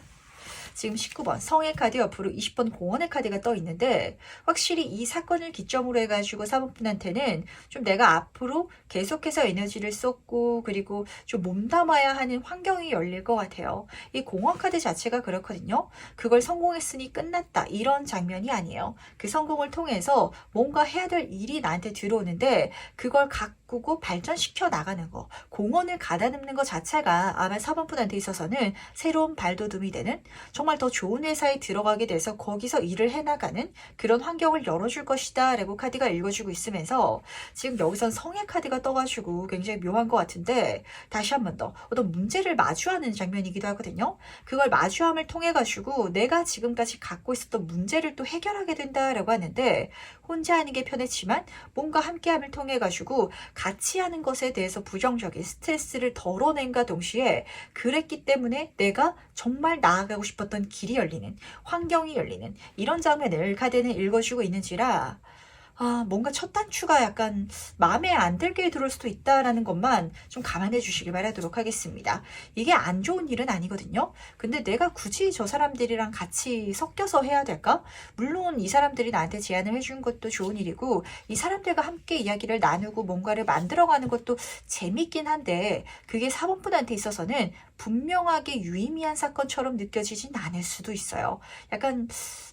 지금 19번 성의 카드 옆으로 20번 공원의 카드가 떠 있는데 확실히 이 사건을 기점으로 해가지고 사모분한테는 좀 내가 앞으로 계속해서 에너지를 쏟고 그리고 좀 몸담아야 하는 환경이 열릴 것 같아요. 이 공원 카드 자체가 그렇거든요. 그걸 성공했으니 끝났다 이런 장면이 아니에요. 그 성공을 통해서 뭔가 해야 될 일이 나한테 들어오는데 그걸 가꾸고 발전시켜 나가는 거, 공원을 가다듬는 것 자체가 아마 사모분한테 있어서는 새로운 발돋움이 되는 정말 더 좋은 회사에 들어가게 돼서 거기서 일을 해나가는 그런 환경을 열어줄 것이다 라고 카드가 읽어주고 있으면서 지금 여기선 성의 카드가 떠가지고 굉장히 묘한 것 같은데 다시 한 번 더 어떤 문제를 마주하는 장면이기도 하거든요. 그걸 마주함을 통해 가지고 내가 지금까지 갖고 있었던 문제를 또 해결하게 된다라고 하는데 혼자 하는 게 편했지만 뭔가 함께함을 통해 가지고 같이 하는 것에 대해서 부정적인 스트레스를 덜어낸과 동시에 그랬기 때문에 내가 정말 나아가고 싶었던 길이 열리는 환경이 열리는 이런 장면을 카드는 읽어주고 있는지라 뭔가 첫 단추가 약간 마음에 안 들게 들어올 수도 있다라는 것만 좀 감안해 주시기 바라도록 하겠습니다. 이게 안 좋은 일은 아니거든요. 근데 내가 굳이 저 사람들이랑 같이 섞여서 해야 될까? 물론 이 사람들이 나한테 제안을 해준 것도 좋은 일이고 이 사람들과 함께 이야기를 나누고 뭔가를 만들어가는 것도 재밌긴 한데 그게 사본분한테 있어서는 분명하게 유의미한 사건처럼 느껴지진 않을 수도 있어요. 약간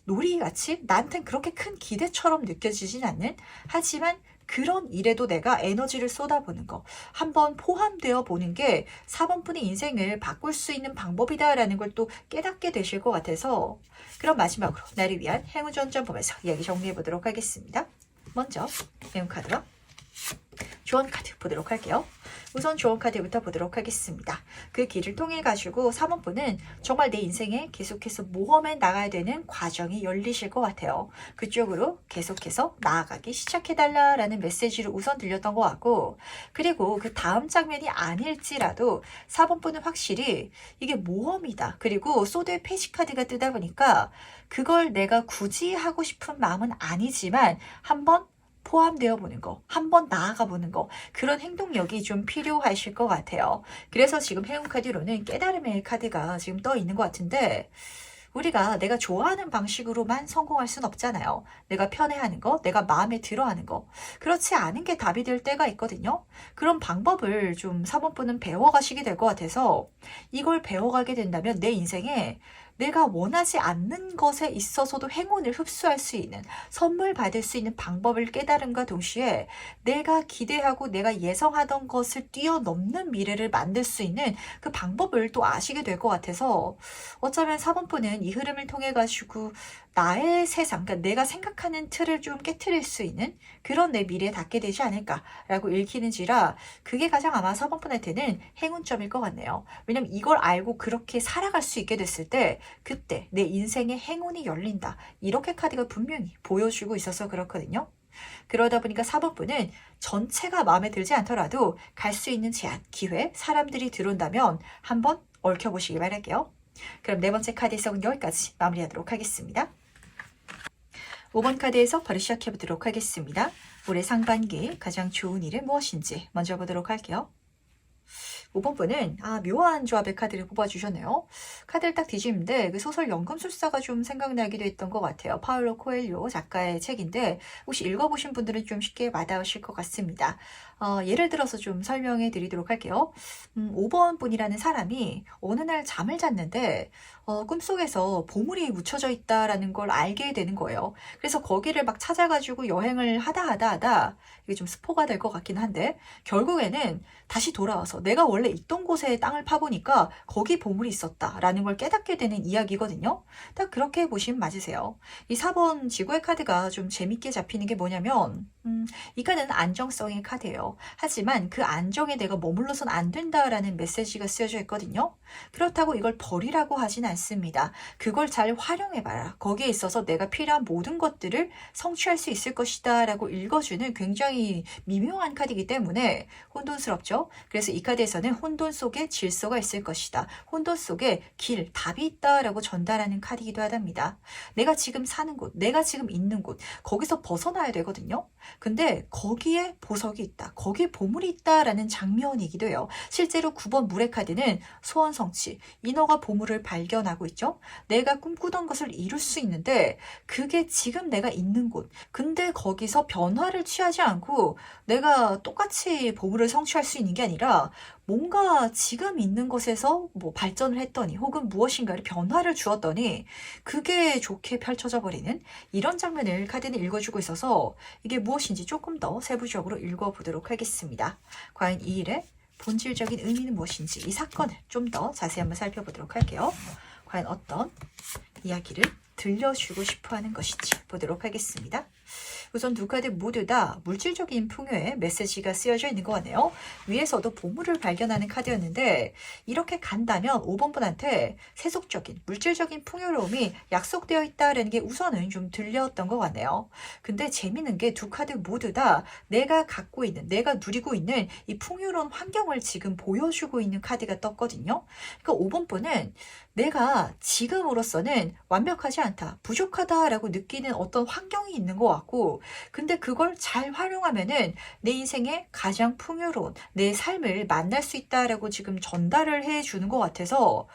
놀이같이 나한텐 그렇게 큰 기대처럼 느껴지진 않는 하지만 그런 일에도 내가 에너지를 쏟아보는 거 한번 포함되어 보는 게 4번분의 인생을 바꿀 수 있는 방법이다라는 걸 또 깨닫게 되실 것 같아서 그럼 마지막으로 나를 위한 행운전전 보면서 이야기 정리해 보도록 하겠습니다. 먼저 행운카드와 조언 카드 보도록 할게요. 우선 조언 카드부터 보도록 하겠습니다. 그 길을 통해 가지고 3번 분은 정말 내 인생에 계속해서 모험해 나가야 되는 과정이 열리실 것 같아요. 그쪽으로 계속해서 나아가기 시작해달라라는 메시지를 우선 들렸던 것 같고, 그리고 그 다음 장면이 아닐지라도 4번 분은 확실히 이게 모험이다. 그리고 소드의 페이지 카드가 뜨다 보니까 그걸 내가 굳이 하고 싶은 마음은 아니지만 한번 포함되어 보는 거, 한번 나아가 보는 거, 그런 행동력이 좀 필요하실 것 같아요. 그래서 지금 행운 카드로는 깨달음의 카드가 지금 떠 있는 것 같은데, 우리가 내가 좋아하는 방식으로만 성공할 순 없잖아요. 내가 편해하는 거, 내가 마음에 들어하는 거. 그렇지 않은 게 답이 될 때가 있거든요. 그런 방법을 좀 4번 분은 배워가시게 될 것 같아서, 이걸 배워가게 된다면 내 인생에 내가 원하지 않는 것에 있어서도 행운을 흡수할 수 있는, 선물 받을 수 있는 방법을 깨달음과 동시에 내가 기대하고 내가 예상하던 것을 뛰어넘는 미래를 만들 수 있는 그 방법을 또 아시게 될 것 같아서, 어쩌면 4번 분은 이 흐름을 통해 가지고 나의 세상, 그러니까 내가 생각하는 틀을 좀 깨트릴 수 있는 그런 내 미래에 닿게 되지 않을까라고 읽히는지라, 그게 가장 아마 4번 분한테는 행운점일 것 같네요. 왜냐면 이걸 알고 그렇게 살아갈 수 있게 됐을 때 그때 내 인생에 행운이 열린다. 이렇게 카드가 분명히 보여주고 있어서 그렇거든요. 그러다 보니까 4번 분은 전체가 마음에 들지 않더라도 갈 수 있는 제한, 기회, 사람들이 들어온다면 한번 얽혀보시기 바랄게요. 그럼 네 번째 카드 해석은 여기까지 마무리하도록 하겠습니다. 5번 카드에서 바로 시작해보도록 하겠습니다. 올해 상반기 가장 좋은 일은 무엇인지 먼저 보도록 할게요. 5번 분은 묘한 조합의 카드를 뽑아주셨네요. 카드를 딱 뒤집는데 그 소설 연금술사가 좀 생각나기도 했던 것 같아요. 파울로 코엘료 작가의 책인데 혹시 읽어보신 분들은 좀 쉽게 와닿으실 것 같습니다. 예를 들어서 좀 설명해 드리도록 할게요. 5번 분이라는 사람이 어느 날 잠을 잤는데 꿈속에서 보물이 묻혀져 있다라는 걸 알게 되는 거예요. 그래서 거기를 막 찾아가지고 여행을 하다 이게 좀 스포가 될 것 같긴 한데, 결국에는 다시 돌아와서 내가 원래 있던 곳에 땅을 파보니까 거기 보물이 있었다라는 걸 깨닫게 되는 이야기거든요. 딱 그렇게 보시면 맞으세요. 이 4번 지구의 카드가 좀 재밌게 잡히는 게 뭐냐면, 이 카드는 안정성의 카드예요. 하지만 그 안정에 내가 머물러선 안 된다라는 메시지가 쓰여져 있거든요. 그렇다고 이걸 버리라고 하진 않습니다. 그걸 잘 활용해봐라. 거기에 있어서 내가 필요한 모든 것들을 성취할 수 있을 것이다 라고 읽어주는 굉장히 미묘한 카드이기 때문에 혼돈스럽죠. 그래서 이 카드에서는 혼돈 속에 질서가 있을 것이다. 혼돈 속에 길, 답이 있다 라고 전달하는 카드이기도 하답니다. 내가 지금 사는 곳, 내가 지금 있는 곳, 거기서 벗어나야 되거든요. 근데 거기에 보석이 있다. 거기에 보물이 있다라는 장면이기도 해요. 실제로 9번 물의 카드는 소원 성취, 인어가 보물을 발견하고 있죠. 내가 꿈꾸던 것을 이룰 수 있는데 그게 지금 내가 있는 곳. 근데 거기서 변화를 취하지 않고 내가 똑같이 보물을 성취할 수 있는 게 아니라 뭔가 지금 있는 것에서 뭐 발전을 했더니 혹은 무엇인가를 변화를 주었더니 그게 좋게 펼쳐져 버리는 이런 장면을 카드는 읽어주고 있어서 이게 무엇인지 조금 더 세부적으로 읽어보도록 하겠습니다. 과연 이 일의 본질적인 의미는 무엇인지, 이 사건을 좀 더 자세히 한번 살펴보도록 할게요. 과연 어떤 이야기를 들려주고 싶어하는 것인지 보도록 하겠습니다. 우선 두 카드 모두 다 물질적인 풍요의 메시지가 쓰여져 있는 것 같네요. 위에서도 보물을 발견하는 카드였는데 이렇게 간다면 5번 분한테 세속적인 물질적인 풍요로움이 약속되어 있다는 게 우선은 좀 들렸던 것 같네요. 근데 재밌는 게 두 카드 모두 다 내가 갖고 있는, 내가 누리고 있는 이 풍요로운 환경을 지금 보여주고 있는 카드가 떴거든요. 그러니까 5번 분은 내가 지금으로서는 완벽하지 않다, 부족하다라고 느끼는 어떤 환경이 있는 것 같고, 근데 그걸 잘 활용하면은 내 인생에 가장 풍요로운 내 삶을 만날 수 있다라고 지금 전달을 해주는 것 같아서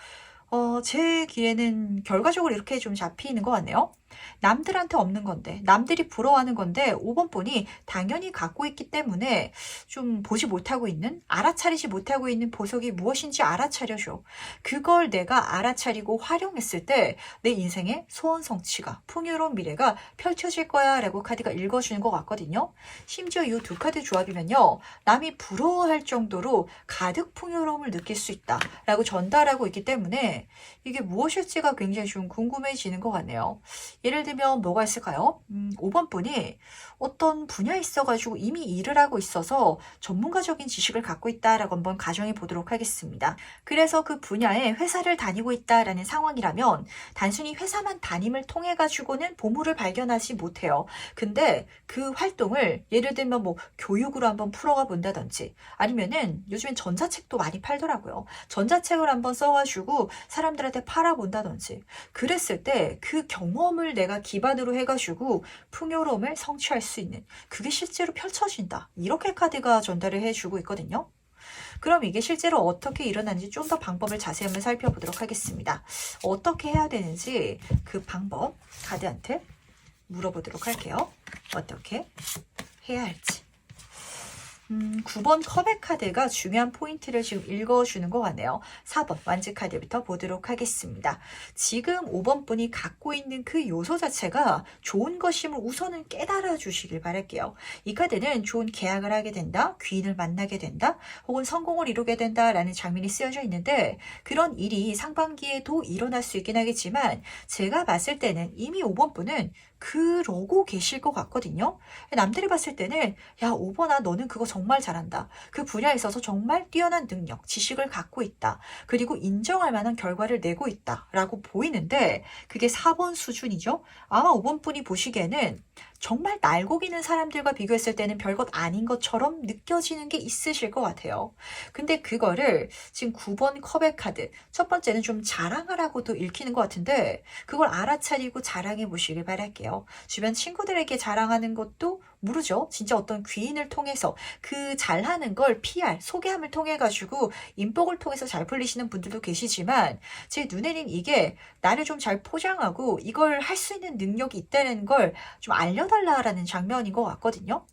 제 귀에는 결과적으로 이렇게 좀 잡히는 것 같네요. 남들한테 없는 건데, 남들이 부러워하는 건데 5번 분이 당연히 갖고 있기 때문에 좀 보지 못하고 있는, 알아차리지 못하고 있는 보석이 무엇인지 알아차려줘. 그걸 내가 알아차리고 활용했을 때 내 인생의 소원 성취가, 풍요로운 미래가 펼쳐질 거야 라고 카드가 읽어주는 것 같거든요. 심지어 이 두 카드 조합이면요, 남이 부러워할 정도로 가득 풍요로움을 느낄 수 있다 라고 전달하고 있기 때문에 이게 무엇일지가 굉장히 좀 궁금해지는 것 같네요. 예를 들면 뭐가 있을까요? 5번 분이 어떤 분야에 있어가지고 이미 일을 하고 있어서 전문가적인 지식을 갖고 있다라고 한번 가정해 보도록 하겠습니다. 그래서 그 분야에 회사를 다니고 있다라는 상황이라면 단순히 회사만 다님을 통해 가지고는 보물을 발견하지 못해요. 근데 그 활동을 예를 들면 뭐 교육으로 한번 풀어가 본다든지 아니면은 요즘엔 전자책도 많이 팔더라고요. 전자책을 한번 써가지고 사람들한테 팔아본다든지 그랬을 때 그 경험을 내가 기반으로 해가지고 풍요로움을 성취할 수 있는 그게 실제로 펼쳐진다. 이렇게 카드가 전달을 해주고 있거든요. 그럼 이게 실제로 어떻게 일어나는지 좀 더 방법을 자세히 한번 살펴보도록 하겠습니다. 어떻게 해야 되는지 그 방법 카드한테 물어보도록 할게요. 어떻게 해야 할지. 9번 컵의 카드가 중요한 포인트를 지금 읽어주는 것 같네요. 4번 완즈 카드부터 보도록 하겠습니다. 지금 5번 분이 갖고 있는 그 요소 자체가 좋은 것임을 우선은 깨달아 주시길 바랄게요. 이 카드는 좋은 계약을 하게 된다, 귀인을 만나게 된다, 혹은 성공을 이루게 된다라는 장면이 쓰여져 있는데 그런 일이 상반기에도 일어날 수 있긴 하겠지만 제가 봤을 때는 이미 5번 분은 그러고 계실 것 같거든요. 남들이 봤을 때는 야 5번아 너는 그거 정말 잘한다. 그 분야에 있어서 정말 뛰어난 능력, 지식을 갖고 있다. 그리고 인정할 만한 결과를 내고 있다. 라고 보이는데 그게 4번 수준이죠. 아마 5번 분이 보시기에는 정말 날고기는 사람들과 비교했을 때는 별것 아닌 것처럼 느껴지는 게 있으실 것 같아요. 근데 그거를 지금 9번 컵의 카드 첫 번째는 좀 자랑을 하고도 읽히는 것 같은데 그걸 알아차리고 자랑해 보시길 바랄게요. 주변 친구들에게 자랑하는 것도 모르죠. 진짜 어떤 귀인을 통해서 그 잘하는 걸 PR, 소개함을 통해 가지고 인복을 통해서 잘 풀리시는 분들도 계시지만 제 눈에는 이게 나를 좀 잘 포장하고 이걸 할 수 있는 능력이 있다는 걸 좀 알려달라라는 장면인 것 같거든요.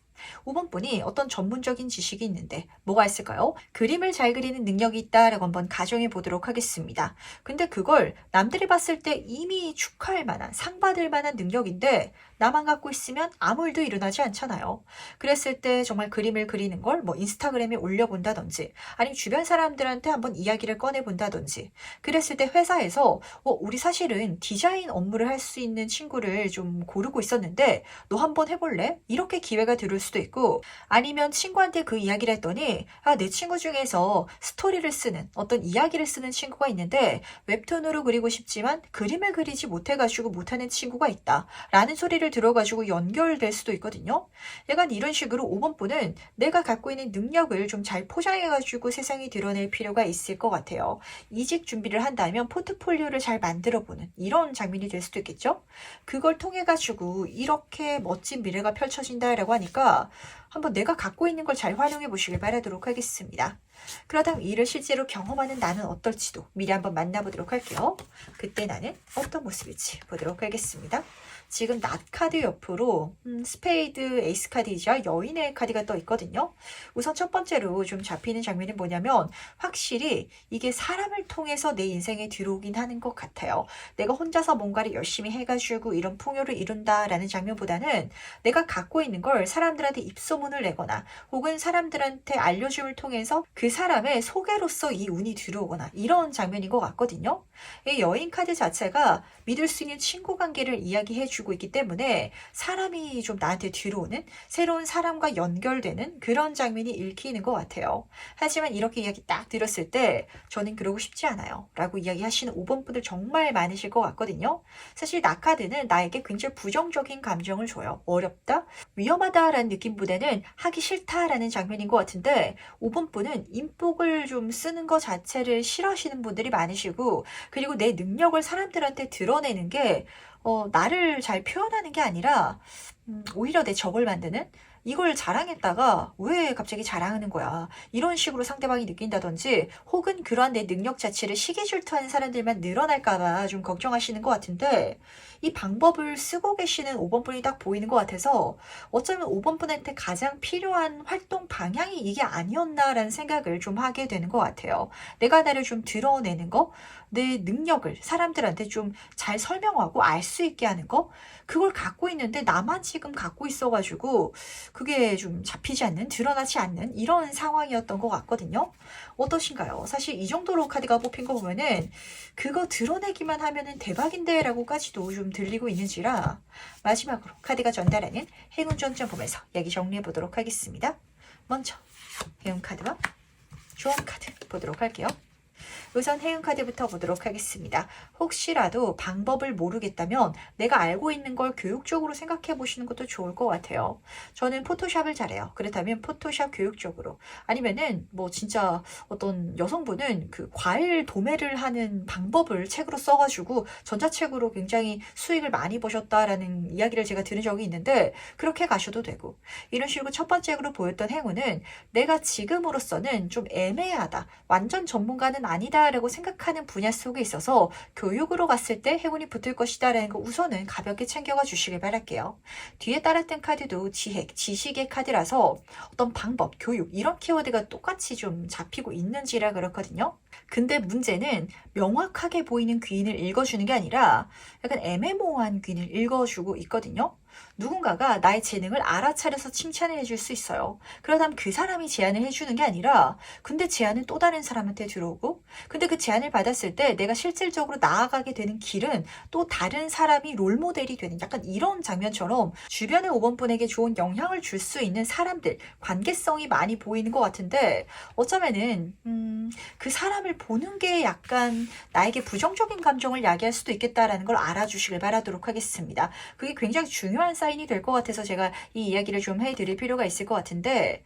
5번 분이 어떤 전문적인 지식이 있는데 뭐가 있을까요? 그림을 잘 그리는 능력이 있다라고 한번 가정해 보도록 하겠습니다. 근데 그걸 남들이 봤을 때 이미 축하할 만한, 상 받을 만한 능력인데 나만 갖고 있으면 아무 일도 일어나지 않잖아요. 그랬을 때 정말 그림을 그리는 걸 뭐 인스타그램에 올려본다든지 아니면 주변 사람들한테 한번 이야기를 꺼내본다든지 그랬을 때 회사에서 우리 사실은 디자인 업무를 할 수 있는 친구를 좀 고르고 있었는데 너 한번 해볼래? 이렇게 기회가 들을 수도 있고 아니면 친구한테 그 이야기를 했더니 내 친구 중에서 스토리를 쓰는 어떤 이야기를 쓰는 친구가 있는데 웹툰으로 그리고 싶지만 그림을 그리지 못해가지고 못하는 친구가 있다 라는 소리를 들어가지고 연결될 수도 있거든요. 약간 이런 식으로 5번 분은 내가 갖고 있는 능력을 좀 잘 포장해가지고 세상에 드러낼 필요가 있을 것 같아요. 이직 준비를 한다면 포트폴리오를 잘 만들어보는 이런 장면이 될 수도 있겠죠. 그걸 통해가지고 이렇게 멋진 미래가 펼쳐진다라고 하니까 한번 내가 갖고 있는 걸 잘 활용해 보시길 바라도록 하겠습니다. 그러다면 이를 실제로 경험하는 나는 어떨지도 미리 한번 만나보도록 할게요. 그때 나는 어떤 모습일지 보도록 하겠습니다. 지금 낫 카드 옆으로 스페이드 에이스 카드이자 여인의 카드가 떠 있거든요. 우선 첫 번째로 좀 잡히는 장면은 뭐냐면 확실히 이게 사람을 통해서 내 인생에 들어오긴 하는 것 같아요. 내가 혼자서 뭔가를 열심히 해가지고 이런 풍요를 이룬다라는 장면보다는 내가 갖고 있는 걸 사람들한테 입소문을 내거나 혹은 사람들한테 알려줌을 통해서 그 사람의 소개로서 이 운이 들어오거나 이런 장면인 것 같거든요. 이 여인 카드 자체가 믿을 수 있는 친구 관계를 이야기해주고 있기 때문에 사람이 좀 나한테 들어오는 새로운 사람과 연결되는 그런 장면이 읽히는 것 같아요. 하지만 이렇게 이야기 딱 들었을 때 저는 그러고 싶지 않아요 라고 이야기하시는 5번 분들 정말 많으실 것 같거든요. 사실 나 카드는 나에게 굉장히 부정적인 감정을 줘요. 어렵다, 위험하다라는 느낌보다는 하기 싫다라는 장면인 것 같은데 5번 분은 인복을 좀 쓰는 것 자체를 싫어하시는 분들이 많으시고 그리고 내 능력을 사람들한테 드러내는 게 나를 잘 표현하는 게 아니라 오히려 내 적을 만드는 이걸 자랑했다가 왜 갑자기 자랑하는 거야 이런 식으로 상대방이 느낀다든지 혹은 그러한 내 능력 자체를 시기 질투하는 사람들만 늘어날까봐 좀 걱정하시는 것 같은데 이 방법을 쓰고 계시는 5번 분이 딱 보이는 것 같아서 어쩌면 5번 분한테 가장 필요한 활동 방향이 이게 아니었나라는 생각을 좀 하게 되는 것 같아요. 내가 나를 좀 드러내는 거, 내 능력을 사람들한테 좀 잘 설명하고 알 수 있게 하는 거, 그걸 갖고 있는데 나만 지금 갖고 있어가지고 그게 좀 잡히지 않는, 드러나지 않는 이런 상황이었던 것 같거든요. 어떠신가요? 사실 이 정도로 카드가 뽑힌 거 보면은 그거 드러내기만 하면은 대박인데 라고까지도 좀 들리고 있는지라, 마지막으로 카드가 전달하는 행운 전점 보면서 얘기 정리해 보도록 하겠습니다. 먼저 행운 카드와 조언 카드 보도록 할게요. 우선 해운 카드부터 보도록 하겠습니다. 혹시라도 방법을 모르겠다면 내가 알고 있는 걸 교육적으로 생각해 보시는 것도 좋을 것 같아요. 저는 포토샵을 잘해요. 그렇다면 포토샵 교육적으로, 아니면은 뭐 진짜 어떤 여성분은 그 과일 도매를 하는 방법을 책으로 써가지고 전자책으로 굉장히 수익을 많이 보셨다라는 이야기를 제가 들은 적이 있는데, 그렇게 가셔도 되고, 이런 식으로 첫 번째로 보였던 행운은 내가 지금으로서는 좀 애매하다, 완전 전문가는 아니다 라고 생각하는 분야 속에 있어서 교육으로 갔을 때 행운이 붙을 것이다 라는 거 우선은 가볍게 챙겨가 주시길 바랄게요. 뒤에 따랐던 카드도 지핵, 지식의 카드라서 어떤 방법, 교육 이런 키워드가 똑같이 좀 잡히고 있는지라 그렇거든요. 근데 문제는 명확하게 보이는 귀인을 읽어주는 게 아니라 약간 애매모호한 귀인을 읽어주고 있거든요. 누군가가 나의 재능을 알아차려서 칭찬을 해줄 수 있어요. 그러다면 그 사람이 제안을 해주는 게 아니라, 근데 제안은 또 다른 사람한테 들어오고, 근데 그 제안을 받았을 때 내가 실질적으로 나아가게 되는 길은 또 다른 사람이 롤모델이 되는, 약간 이런 장면처럼 주변의 5번 분에게 좋은 영향을 줄 수 있는 사람들, 관계성이 많이 보이는 것 같은데, 어쩌면은 그 사람을 보는 게 약간 나에게 부정적인 감정을 야기할 수도 있겠다라는 걸 알아주시길 바라도록 하겠습니다. 그게 굉장히 중요한 사인이 될 것 같아서 제가 이 이야기를 좀 해드릴 필요가 있을 것 같은데,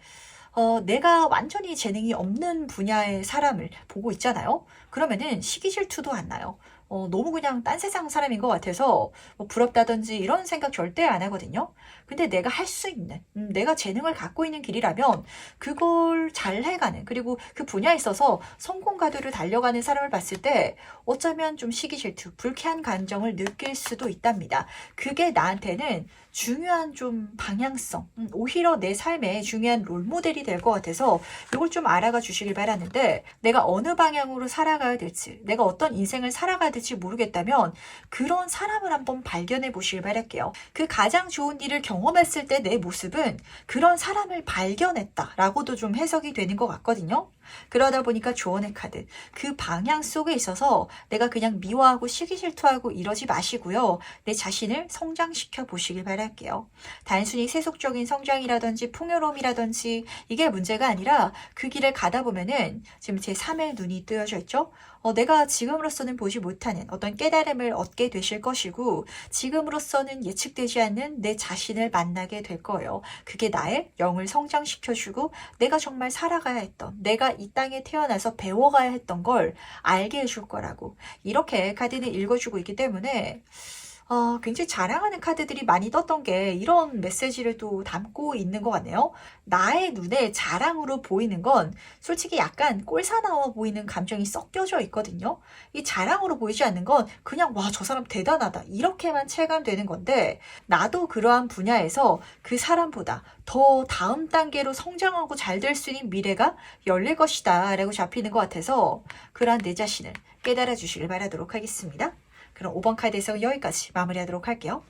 내가 완전히 재능이 없는 분야의 사람을 보고 있잖아요. 그러면은 시기 질투도 안 나요. 너무 그냥 딴 세상 사람인 것 같아서 뭐 부럽다든지 이런 생각 절대 안 하거든요. 근데 내가 할 수 있는, 내가 재능을 갖고 있는 길이라면 그걸 잘 해가는, 그리고 그 분야에 있어서 성공 가도를 달려가는 사람을 봤을 때 어쩌면 좀 시기 질투, 불쾌한 감정을 느낄 수도 있답니다. 그게 나한테는 중요한 좀 방향성, 오히려 내 삶에 중요한 롤모델이 될 것 같아서 이걸 좀 알아가 주시길 바라는데, 내가 어느 방향으로 살아가야 될지, 내가 어떤 인생을 살아가야 될지 모르겠다면 그런 사람을 한번 발견해 보시길 바랄게요. 그 가장 좋은 일을 경험했을 때 내 모습은 그런 사람을 발견했다라고도 좀 해석이 되는 것 같거든요. 그러다 보니까 조언의 카드, 그 방향 속에 있어서 내가 그냥 미워하고 시기 질투하고 이러지 마시고요. 내 자신을 성장시켜 보시길 바랄게요. 단순히 세속적인 성장이라든지 풍요로움이라든지 이게 문제가 아니라, 그 길을 가다 보면은 지금 제 3의 눈이 뜨여져 있죠. 내가 지금으로서는 보지 못하는 어떤 깨달음을 얻게 되실 것이고, 지금으로서는 예측되지 않는 내 자신을 만나게 될 거예요. 그게 나의 영을 성장시켜주고 내가 정말 살아가야 했던, 내가 이 땅에 태어나서 배워가야 했던 걸 알게 해줄 거라고, 이렇게 카드는 읽어주고 있기 때문에 굉장히 자랑하는 카드들이 많이 떴던 게 이런 메시지를 또 담고 있는 것 같네요. 나의 눈에 자랑으로 보이는 건 솔직히 약간 꼴사나워 보이는 감정이 섞여져 있거든요. 이 자랑으로 보이지 않는 건 그냥 와, 저 사람 대단하다 이렇게만 체감되는 건데, 나도 그러한 분야에서 그 사람보다 더 다음 단계로 성장하고 잘 될 수 있는 미래가 열릴 것이다 라고 잡히는 것 같아서, 그러한 내 자신을 깨달아 주시길 바라도록 하겠습니다. 그럼 5번 카드에서 여기까지 마무리하도록 할게요.